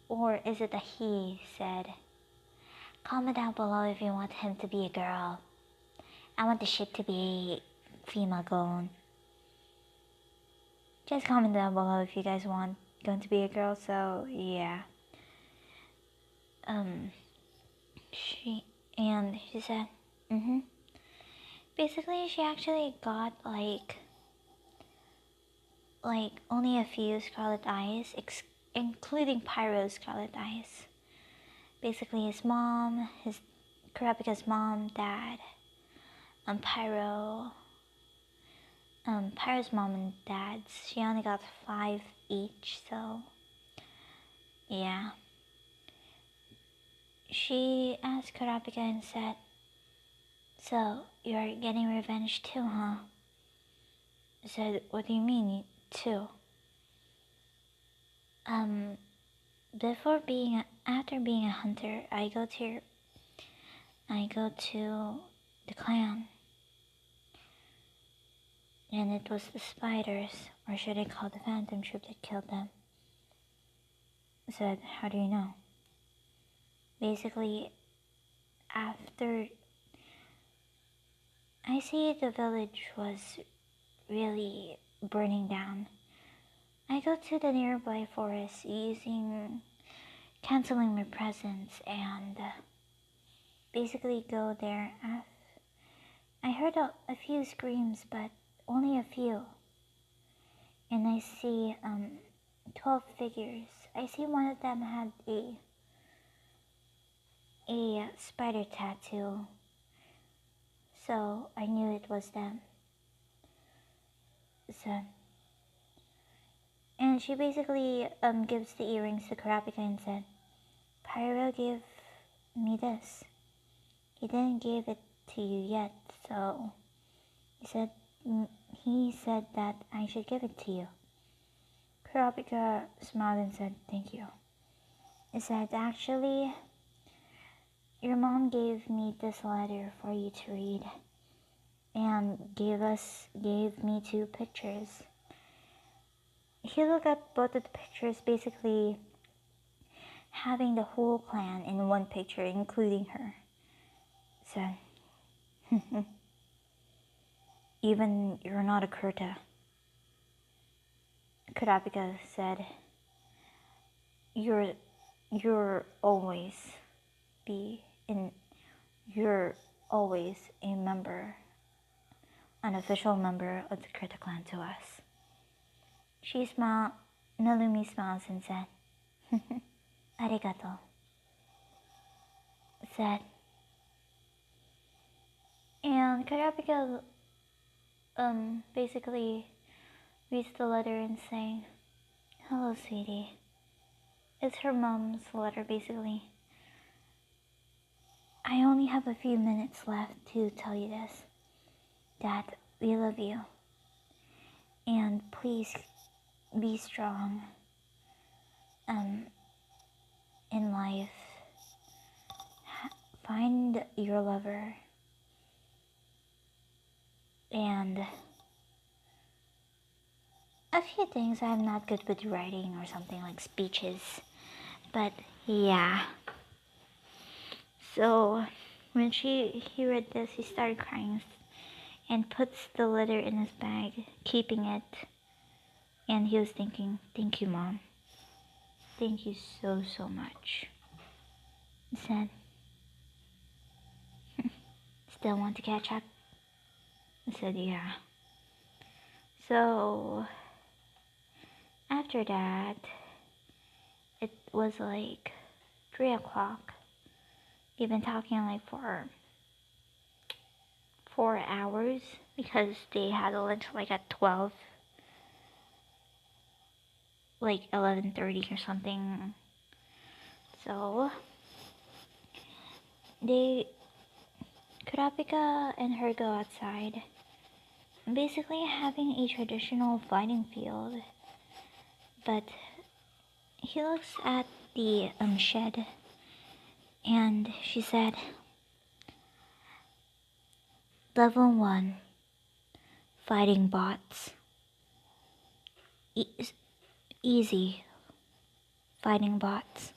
Or is it a he, said, comment down below if you want him to be a girl. I want the ship to be a female Gon. Just comment down below if you guys want Gon to be a girl, so yeah. She said, Basically, she actually got like only a few scarlet eyes, including Pyro's scarlet eyes. Basically, his mom, Kurapika's mom, dad, Pyro's mom and dad's. She only got 5 each, so yeah. she asked Kurapika and said, "So, you're getting revenge too, huh?" I said, "What do you mean, too?" After being a hunter, I go to the clan, and it was the spiders, or should I call the phantom troop, that killed them. I said, "How do you know?" Basically, after I see the village was really burning down, I go to the nearby forest canceling my presence, and basically go there. I heard a few screams, but only a few. And I see 12 figures. I see one of them had a spider tattoo, so I knew it was them. So, and she basically gives the earrings to Kurapika and said, "Pyro gave me this. He didn't give it to you yet, so he said that I should give it to you." Kurapika smiled and said, "Thank you." He said, "Actually, your mom gave me this letter for you to read, and gave me 2 pictures." He looked at both of the pictures, basically having the whole clan in one picture, including her. Said, "Even you're not a Kurta." Kurapika said, You're always you're always a member, an official member of the Kurta clan to us." She smiled. Naomi smiles and said, "Arigato." Said, and Kurapika basically reads the letter and saying, "Hello, sweetie." It's her mom's letter, basically. "I only have a few minutes left to tell you this, that we love you, and please be strong in life. Find your lover, and a few things. I'm not good with writing or something like speeches, but yeah." So when he read this, he started crying and puts the letter in his bag, keeping it. And he was thinking, "Thank you, Mom. Thank you so, so much." He said, "Still want to catch up?" I said, "Yeah." So after that, it was like 3 o'clock. They've been talking like for 4 hours, because they had a lunch like at 12, like 11:30 or something. So Kurapika and her go outside, basically having a traditional fighting field. But he looks at the shed, and she said, "Level 1, fighting bots. Easy, fighting bots."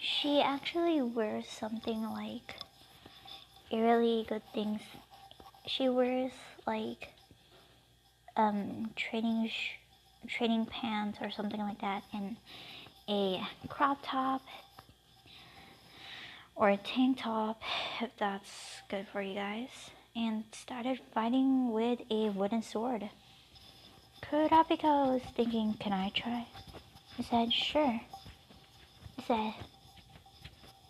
She actually wears something like a really good things. She wears like training pants or something like that, and a crop top or a tank top, if that's good for you guys, and started fighting with a wooden sword. Kurapika was thinking, "Can I try?" I said, "Sure." I said,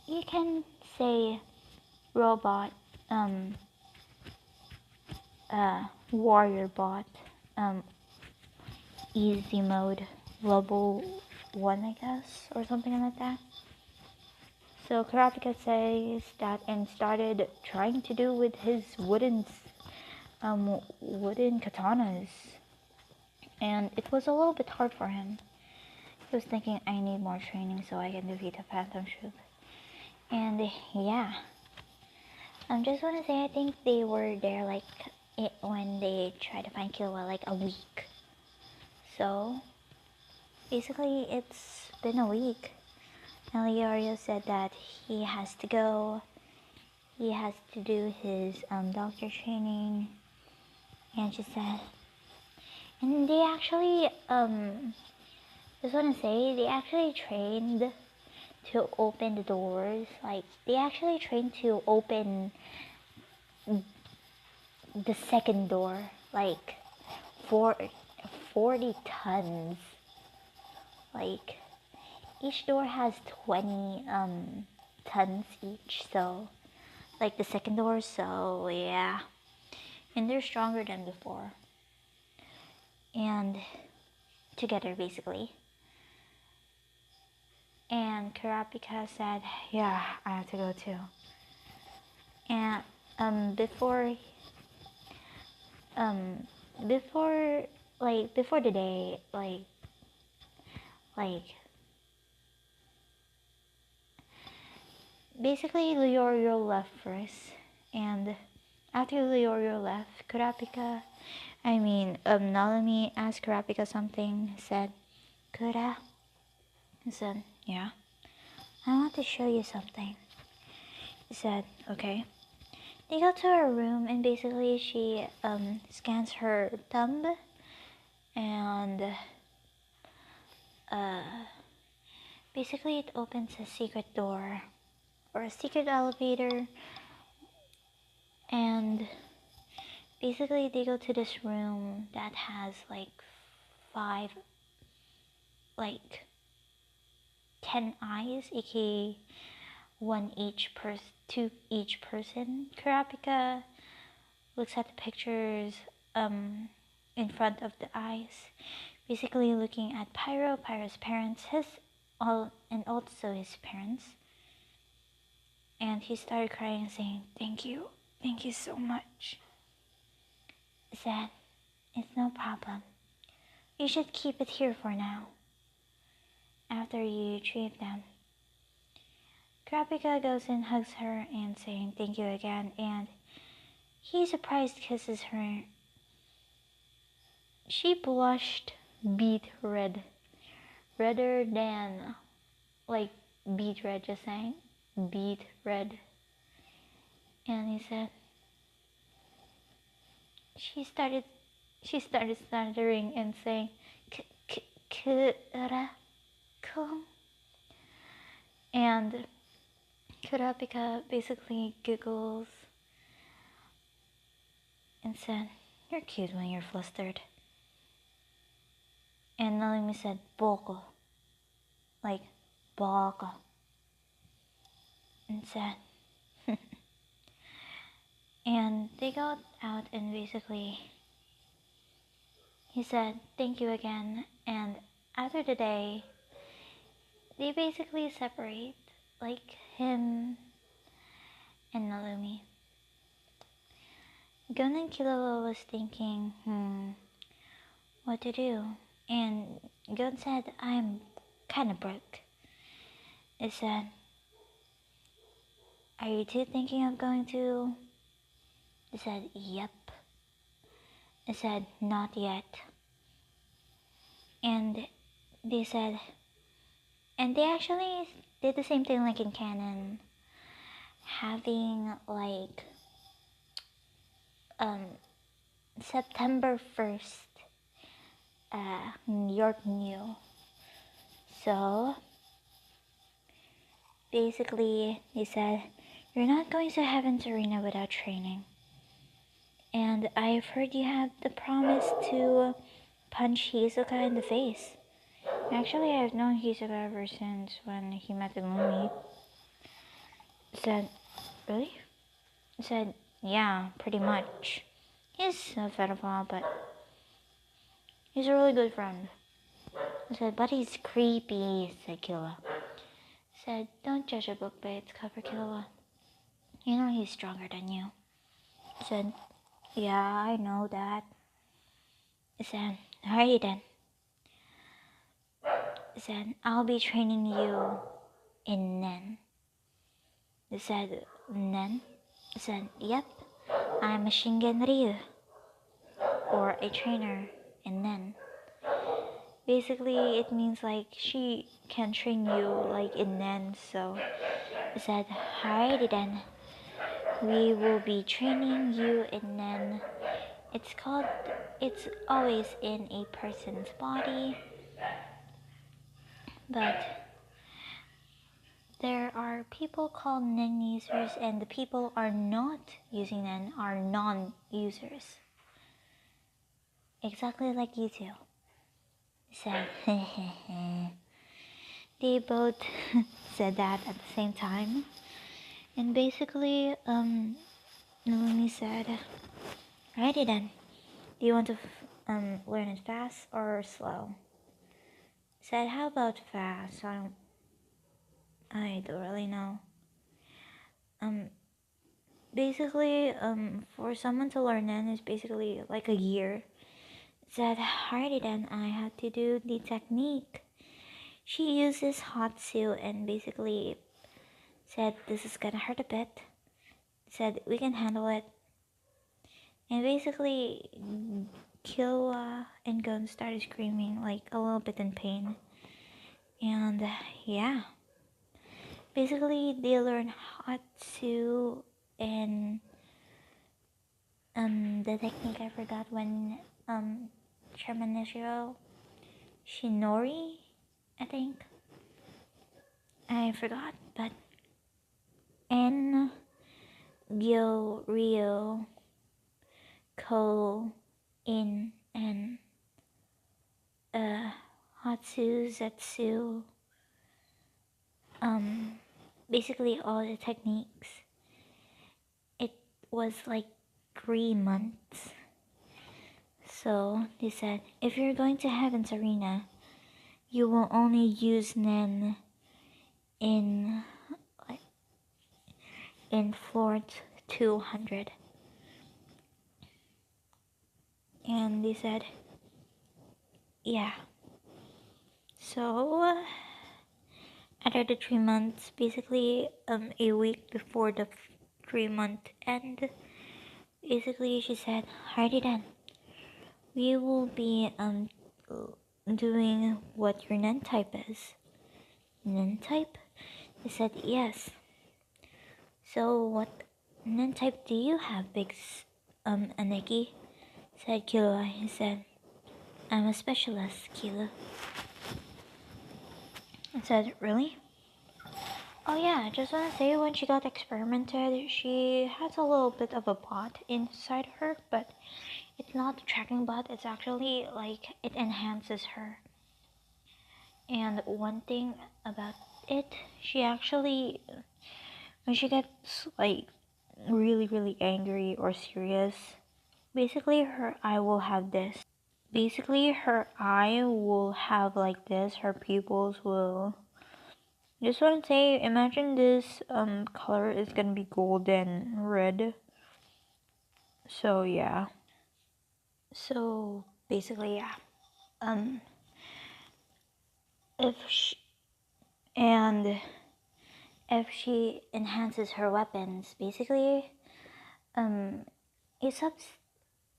"You can say robot, warrior bot, easy mode, level 1, I guess, or something like that." So Karapika says that and started trying to do with his wooden katanas, and it was a little bit hard for him. He was thinking, I need more training so I can defeat the Phantom Troop. And yeah, I just want to say I think they were there like when they tried to find Killua like a week. So basically it's been a week. And Leorio said that he has to go. He has to do his doctor training. And she said, and they actually just want to say they actually trained to open the doors. Like they actually trained to open the second door, like for 40 tons. Like each door has 20 tons each, so like the second door. So yeah, and they're stronger than before, and together basically. And Karapika said, yeah, I have to go too. And before the day, basically Leorio left first, and after Leorio left, Naomi asked Karapika something, said, Kura? He said, yeah, I want to show you something. He said, okay. They go to her room and basically she scans her thumb and basically it opens a secret door or a secret elevator, and basically they go to this room that has like 10 eyes, aka two each person. Karapika looks at the pictures in front of the eyes, basically looking at Pyro's parents, and also his parents. And he started crying and saying, thank you so much. He said, it's no problem. You should keep it here for now, after you treat them. Karapika goes and hugs her and saying thank you again, and he surprised kisses her. She blushed beet red, redder than like beet red, just saying beet red. And he said she started stuttering and saying Kura. And Kurapika basically giggles and said, you're cute when you're flustered. And Naomi said, Boko. Like, Boko. And said, and they got out and basically, he said, thank you again. And after the day, they basically separate, like him and Naomi. Gon and Killua was thinking, what to do? And Gon said, I'm kinda broke. It said, are you two thinking of going to? It said, yep. It said, not yet. And they said, and they actually did the same thing like in canon, having like September 1st, Yorknew. So basically they said, you're not going to Heaven's Arena without training. And I've heard you have the promise to punch Hisoka in the face. Actually, I've known Hisoka ever since when he met Illumi. Said, really? Said, yeah, pretty much. He's a pedophile, but he's a really good friend. I said, but he's creepy, said Killua. Said, don't judge a book by its cover, Killua. You know he's stronger than you. Said, yeah, I know that. Said, alrighty then. Said, I'll be training you in Nen. Said, Nen? Said, yep, I'm a Shingen Ryu, or a trainer in Nen. Basically, it means like she can train you like in Nen, so I said, alrighty then. We will be training you in Nen. It's always in a person's body, but there are people called Nen users, and the people are not using Nen are non-users. Exactly like you two. Said, they both said that at the same time. And basically, Naomi said, alrighty then. Do you want to learn it fast or slow? Said, how about fast? I don't really know. Basically, for someone to learn Nen is basically like a year. Said, alrighty then, I had to do the technique. She uses Hatsu and basically said, this is gonna hurt a bit. Said, we can handle it. And basically, Killua and Gon started screaming like a little bit in pain. And yeah. Basically, they learn Hatsu and the technique I forgot when Chairman Nishiro Shinori, I think. I forgot, but En Gyo Ryo Ko In and Hatsu Zetsu, basically all the techniques. It was like 3 months. So they said, if you're going to Heaven's Arena, you will only use Nen in floor 200. And they said, yeah. So after the 3 months, basically a week before the 3-month end, basically she said, alrighty then, we will be doing what your Nen type is. Nen type? They said yes. So what Nen type do you have, Big Aneki? Said Killua. He said, I'm a specialist, Killua. I said, really? Oh yeah, I just want to say when she got experimented, she has a little bit of a bot inside her, but it's not a tracking bot, it's actually like it enhances her. And one thing about it, she actually, when she gets like really angry or serious, basically her eye will have this. Basically her eye will have like this, her pupils will. Just want to say, imagine this color is gonna be golden red. So yeah. So basically, yeah. If she enhances her weapons, basically,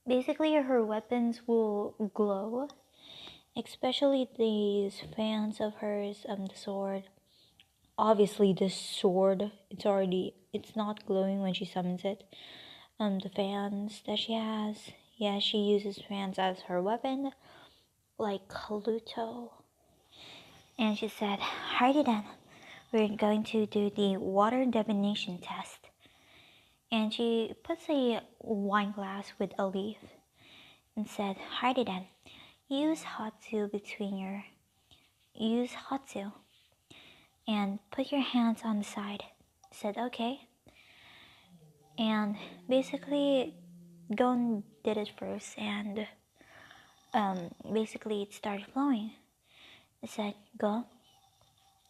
basically her weapons will glow. Especially these fans of hers, the sword. Obviously, the sword, it's not glowing when she summons it. The fans that she has, yeah, she uses fans as her weapon, like Kaluto. And she said, alrighty then, we're going to do the water divination test. And she puts a wine glass with a leaf and said, alrighty then, use Hatsu and put your hands on the side. Said, okay. And basically, Gon did it first, and basically it started flowing. I said, go.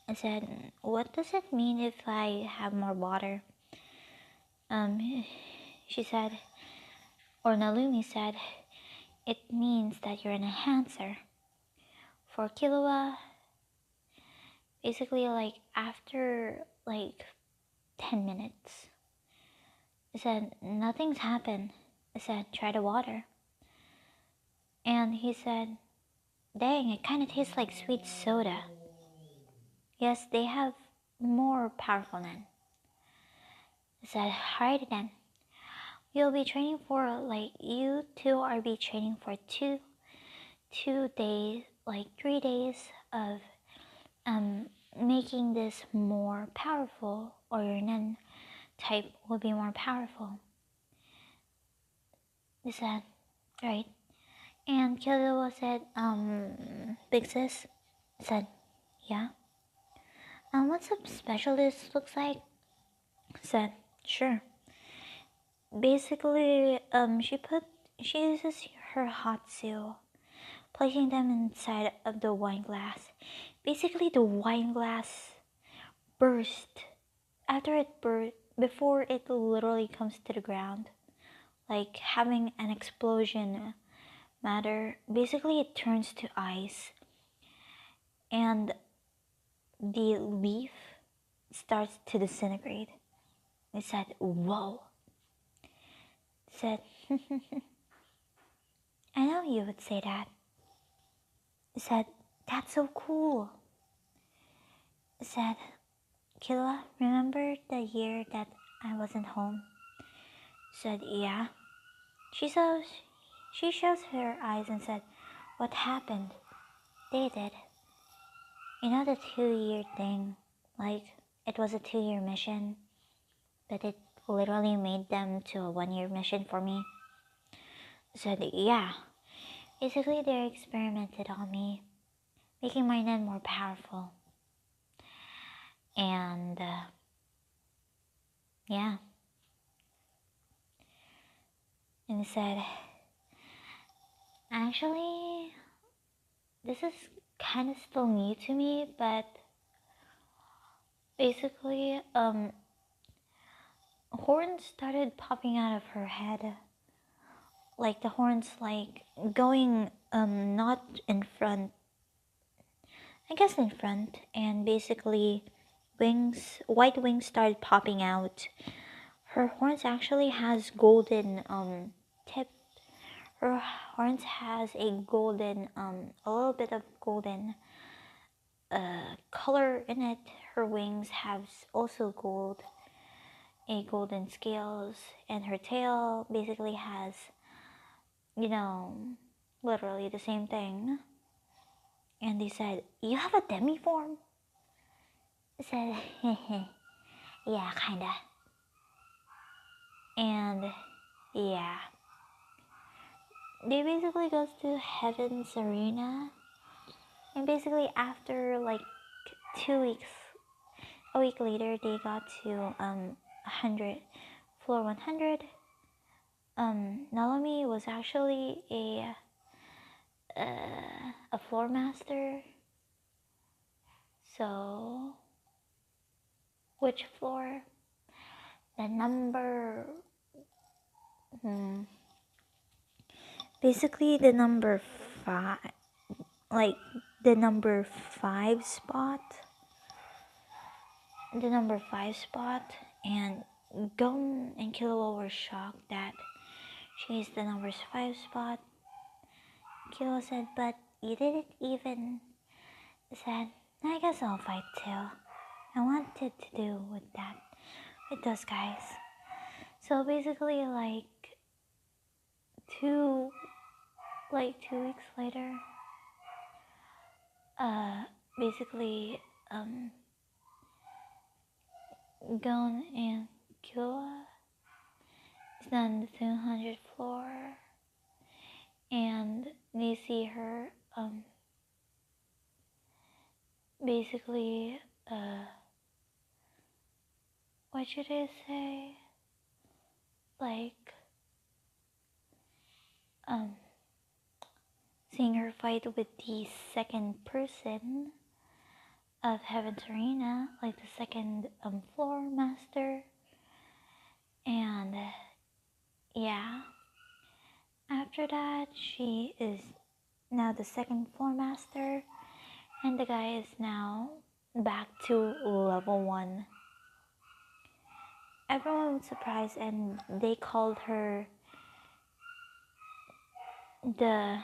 I said, what does it mean if I have more water? She said, or Naomi said, it means that you're an enhancer. For Killua, basically like after like 10 minutes, I said, nothing's happened. I said, try the water. And he said, dang, it kind of tastes like sweet soda. Yes, they have more powerful then. I said, alright then. You'll be training for, like, you two are be training for two days, like 3 days of making this more powerful, or your nen type will be more powerful. He said, right. And Killua said, Big Sis said, yeah. What's up special this looks like? Said, sure. Basically, she uses her hot seal, placing them inside of the wine glass. Basically, the wine glass burst after it burst, before it literally comes to the ground, like having an explosion matter. Basically, it turns to ice, and the leaf starts to disintegrate. It said, whoa. It said, I know you would say that. It said, that's so cool. It said, Killua, remember the year that I wasn't home? Said, yeah. She shows her eyes and said, what happened? They did. You know the 2-year thing? Like, it was a 2-year mission, but it literally made them to a 1-year mission for me. Said, yeah. Basically, they experimented on me, making my nen more powerful. And, yeah. And he said, actually, this is kind of still new to me, but basically, horns started popping out of her head. Like the horns, like going, not in front, I guess in front, and basically white wings started popping out. Her horns actually has golden, tip. Her horns has a golden, a little bit of golden, color in it. Her wings have also golden scales, and her tail basically has, you know, literally the same thing. And they said, you have a demi-form? I said, yeah, kinda. And yeah, they basically goes to Heaven's Arena, and basically after like 2 weeks, a week later, they got to 100, floor 100. Naomi was actually a floor master. So, which floor? The number, basically the number 5, like the number 5 spot. The number 5 spot, and Gon and Killua were shocked that she's the number 5 spot. Killua said, but you didn't even. Said, I guess I'll fight too. I wanted to do with that, with those guys. So basically, like 2 weeks later, basically, Gon and Killua is on the 200th floor, and they see her, basically, what should I say? Like, seeing her fight with the second person, of Heaven's Arena, like the second floor master. And yeah, after that, she is now the second floor master, and the guy is now back to level 1. Everyone was surprised, and they called her the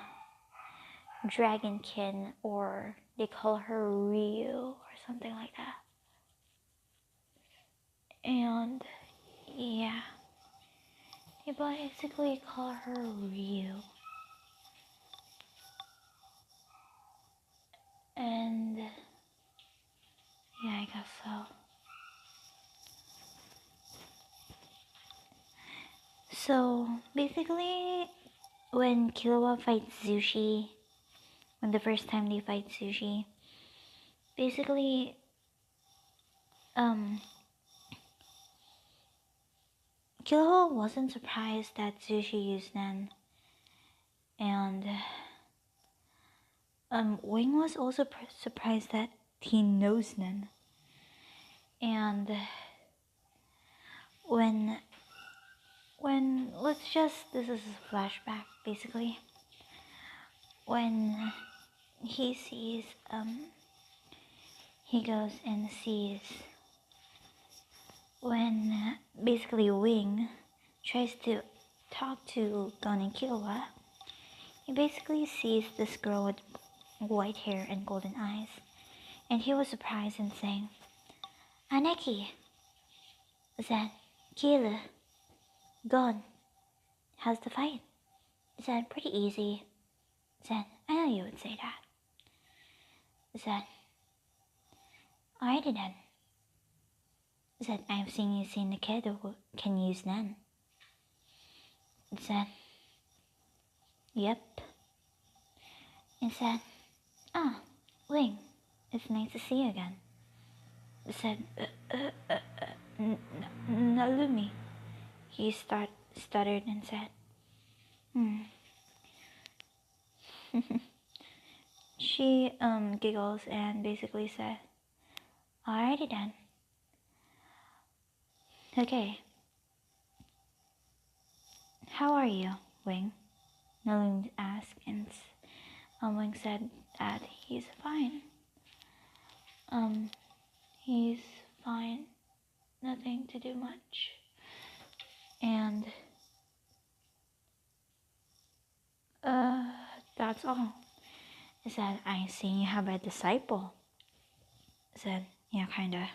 Dragonkin, or they call her Ryu or something like that. And yeah, they basically call her Ryu. And yeah, I guess so. So basically, when Killua fights Zushi, when the first time they fight Zushi, basically, Killua wasn't surprised that Zushi used Nen, and Wing was also surprised that he knows Nen. And when this is a flashback basically. When he sees he goes and sees when basically Wing tries to talk to Gon and Killua, he basically sees this girl with white hair and golden eyes, and he was surprised and saying, "Aneki, that Killua, Gon, how's the fight? Is that pretty easy?" Said, "I know you would say that." Said, "Alrighty then." Said, "I've seen you seen the kid who can use Nen." Said, "Yep." And said, "Ah, Wing, it's nice to see you again." Said, Nalumi." He stuttered and said, She giggles and basically said, "Alrighty then. Okay. How are you, Wing?" Nalumi asked, and Wing said that he's fine. He's fine. Nothing to do much. And that's all. He said, "I see you have a disciple." I said, "Yeah, kinda."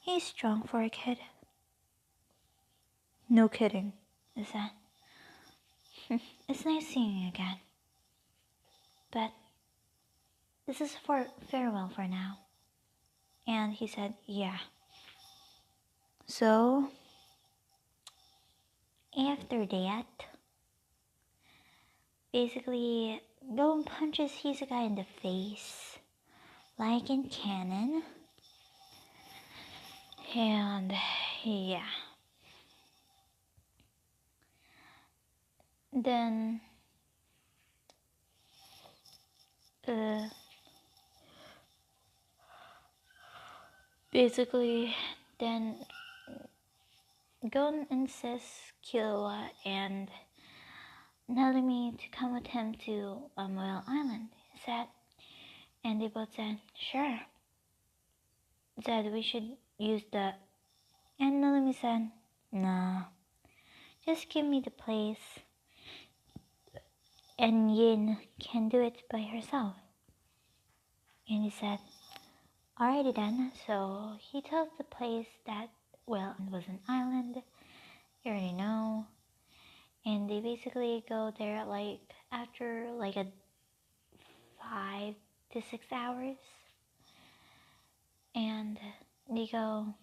He's strong for a kid. "No kidding," I said. "It's nice seeing you again. But this is for farewell for now." And he said, "Yeah." So after that, basically Gon punches Hisoka in the face, like in canon. And yeah. Then basically then Gon insists Killua and Nalumi to come with him to Royal Island. He said, and they both said, "Sure." Said, "We should use the..." And Nalumi said, "No, just give me the place, and Yin can do it by herself." And he said, "Alrighty then." So he tells the place that, well, it was an island, you already know. And they basically go there like after like a 5 to 6 hours. And they go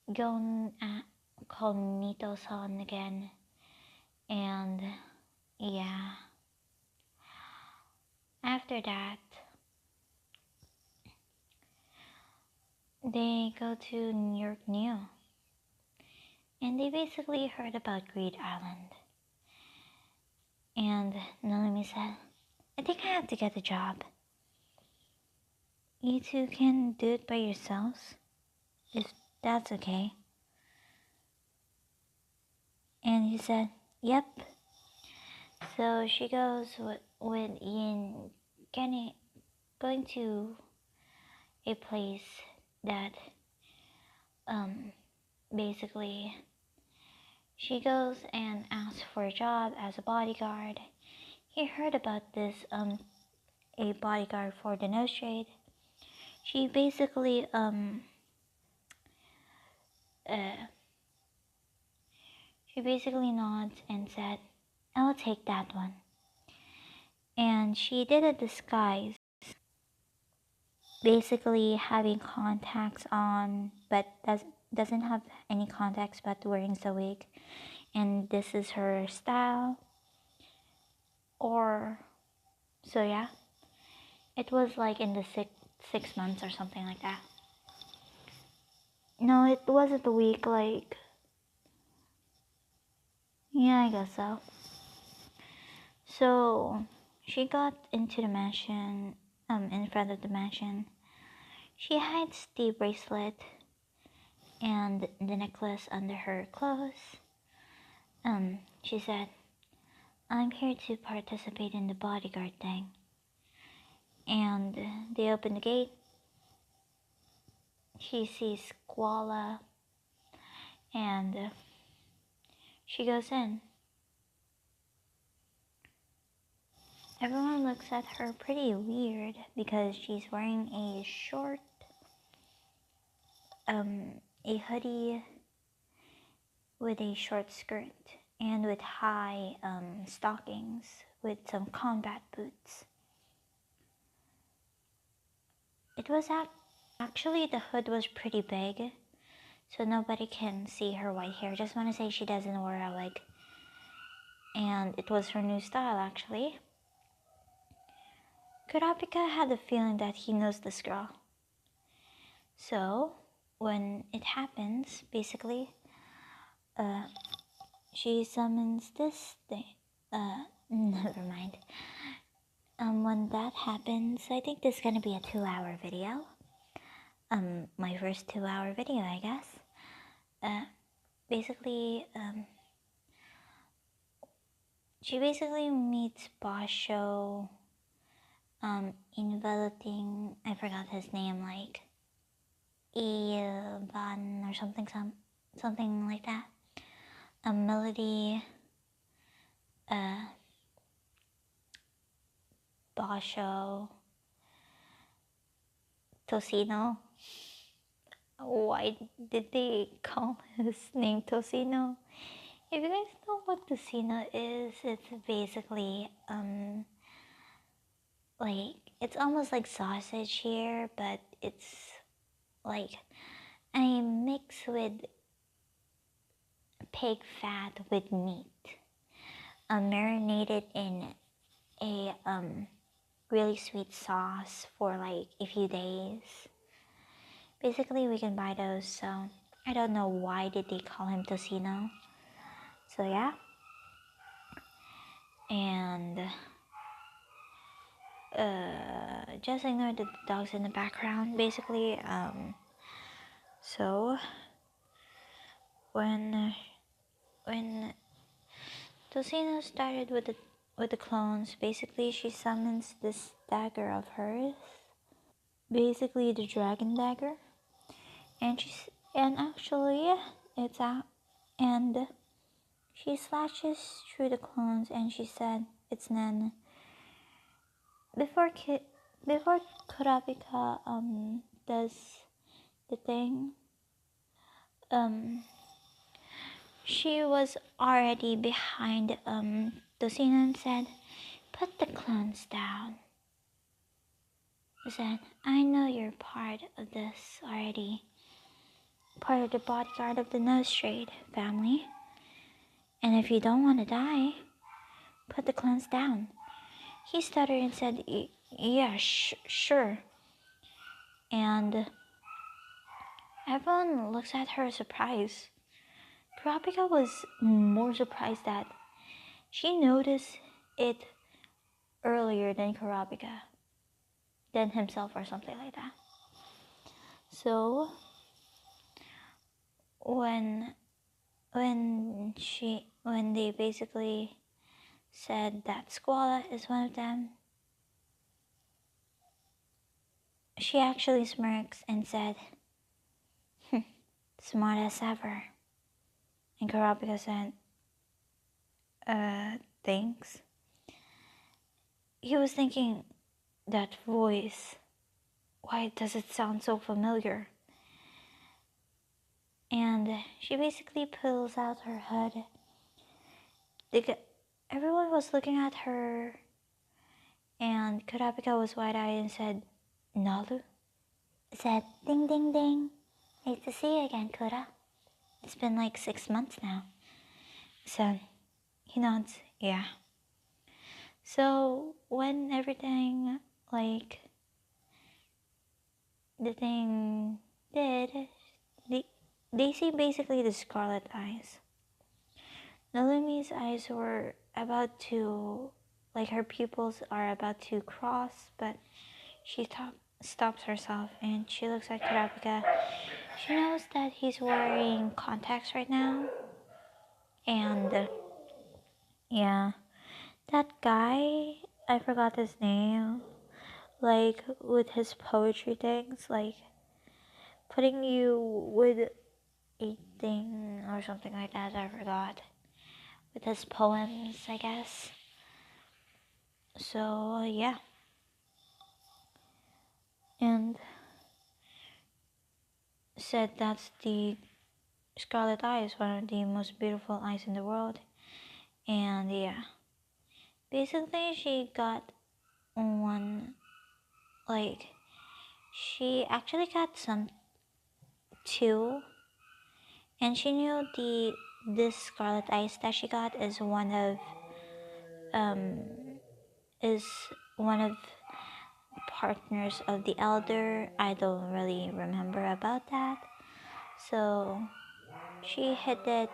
and call Mito-san again. And yeah. After that, they go to Yorknew. And they basically heard about Greed Island. And Nalumi said, "I think I have to get a job." you two can do it by yourselves, if that's okay. And he said, yep. So she goes with Ian going to a place that basically she goes and asks for a job as a bodyguard. He heard about this a bodyguard for the nose trade. She basically nods and said, I'll take that one. And she did a disguise, basically having contacts on, but doesn't have any contacts, but wearing a wig. And this is her style. Or so yeah. It was like in the six months or something like that. No, it wasn't a week. Like, yeah, I guess so. So she got into the mansion, in front of the mansion. She hides the bracelet and the necklace under her clothes. She said, I'm here to participate in the bodyguard thing. And they open the gate. She sees Koala, and she goes in. Everyone looks at her pretty weird because she's wearing a short, a hoodie with a short skirt and with high stockings with some combat boots. It was actually the hood was pretty big, so nobody can see her white hair. Just want to say she doesn't wear a wig, and it was her new style actually. Kurapika had the feeling that he knows this girl. So when it happens, basically, she summons this thing. Never mind. When that happens, I think this is gonna be a 2-hour video. My first 2-hour video, I guess. Basically, she basically meets Basho, enveloping, I forgot his name, like, Ivan or something like that. Melody, Basho, Tocino. Why did they call his name Tocino? If you guys know what Tocino is, it's basically like it's almost like sausage here, but it's like a mix with pig fat with meat, marinated in a really sweet sauce for like a few days. Basically, we can buy those, so I don't know why did they call him Tocino. So yeah. And just ignore the dogs in the background, basically. So when Tocino started with the clones, basically she summons this dagger of hers, basically the dragon dagger, and actually it's out, and she slashes through the clones, and she said it's Nen. Before Kurapika does the thing, she was already behind Tocino and said, put the clones down. She said, I know you're part of this already. Part of the bodyguard of the Nose Trade family. And if you don't want to die, put the clones down. He stuttered and said, yeah, sure. And everyone looks at her surprised. Kurapika was more surprised that she noticed it earlier than than himself or something like that. So when they basically said that Squala is one of them, she actually smirks and said, smart as ever. And Kurapika said, thanks. He was thinking, that voice, why does it sound so familiar? And she basically pulls out her hood. Everyone was looking at her, and Kurapika was wide-eyed and said, Nalu? Said, ding ding ding. Nice to see you again, Kura. It's been like 6 months now. So he nods, yeah. So when everything, like, the thing did, they see basically the scarlet eyes. Nalumi's eyes were about to, like, her pupils are about to cross, but she stops herself and she looks at Kurapika. She knows that he's wearing contacts right now. And yeah, that guy, I forgot his name, like with his poetry things, like putting you with a thing or something like that, I forgot. With his poems, I guess. So yeah. And said that's the scarlet eyes, one of the most beautiful eyes in the world. And yeah, basically she got one, like, she actually got some two, and she knew this scarlet eyes that she got is one of partners of the elder. I don't really remember about that. So she hid it.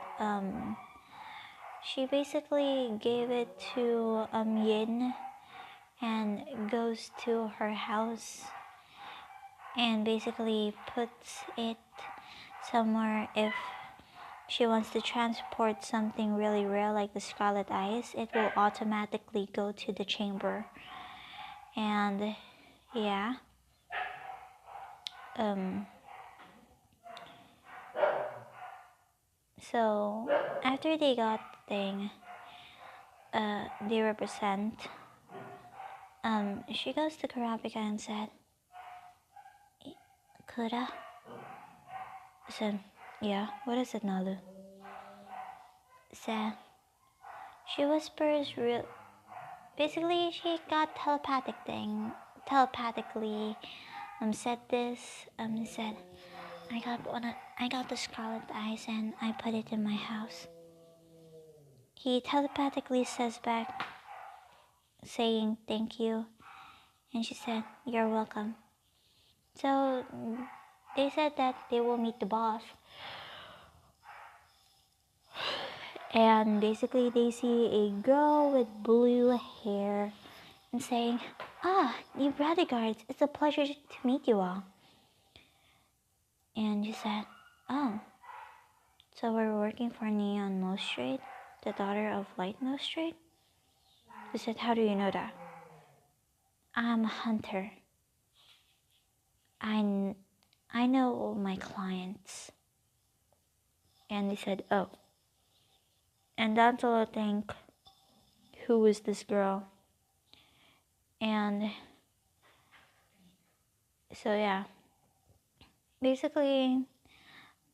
She basically gave it to Yin and goes to her house and basically puts it somewhere. If she wants to transport something really rare like the scarlet eyes, it will automatically go to the chamber. And yeah, so after they got the thing, they represent, she goes to Kurapika and said, Kura? I said, yeah, what is it, Nalu? Said, she whispers basically she got telepathically said this, said, I got the scarlet eyes and I put it in my house. He telepathically says back, saying thank you, and she said, you're welcome. So they said that they will meet the boss, and basically they see a girl with blue hair and saying, you bodyguards, it's a pleasure to meet you all. And she said, oh, so we're working for Neon Nostrade, the daughter of Light Nostrade? She said, how do you know that? I'm a hunter. I know all my clients. And they said, oh. And that's all I think, who is this girl? And so yeah, basically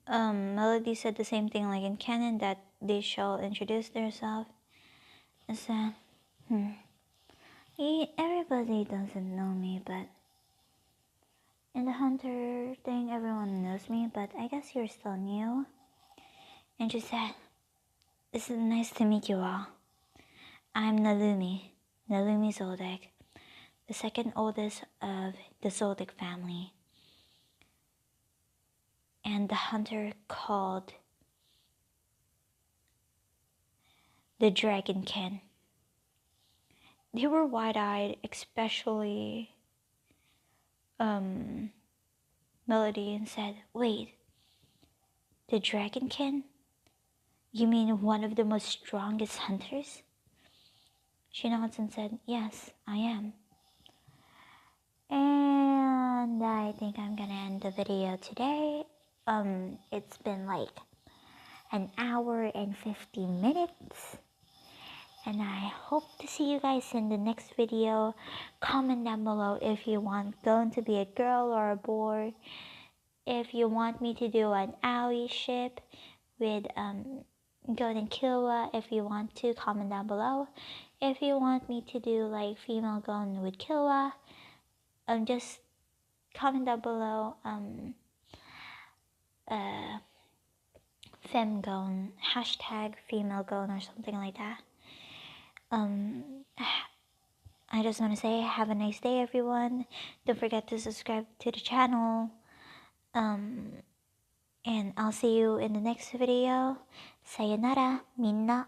Melody said the same thing like in canon, that they shall introduce themselves and said, everybody doesn't know me, but in the hunter thing everyone knows me, but I guess you're still new. And she said, it's nice to meet you all. I'm Naomi Zoldyck, the second oldest of the Zoldyck family, and the hunter called the Dragonkin. They were wide-eyed, especially Melody and said, "Wait, the Dragonkin? You mean one of the most strongest hunters?" She nods and said, "Yes, I am." And I think I'm gonna end the video today. It's been like an hour and 50 minutes. And I hope to see you guys in the next video. Comment down below if you want Gon to be a girl or a boy. If you want me to do an Aoi ship with Gon and Killua, if you want to, comment down below. If you want me to do like female Gon with Killua, just comment down below. Femgon, hashtag female Gon or something like that. I just want to say have a nice day, everyone. Don't forget to subscribe to the channel. And I'll see you in the next video. Sayonara, minna.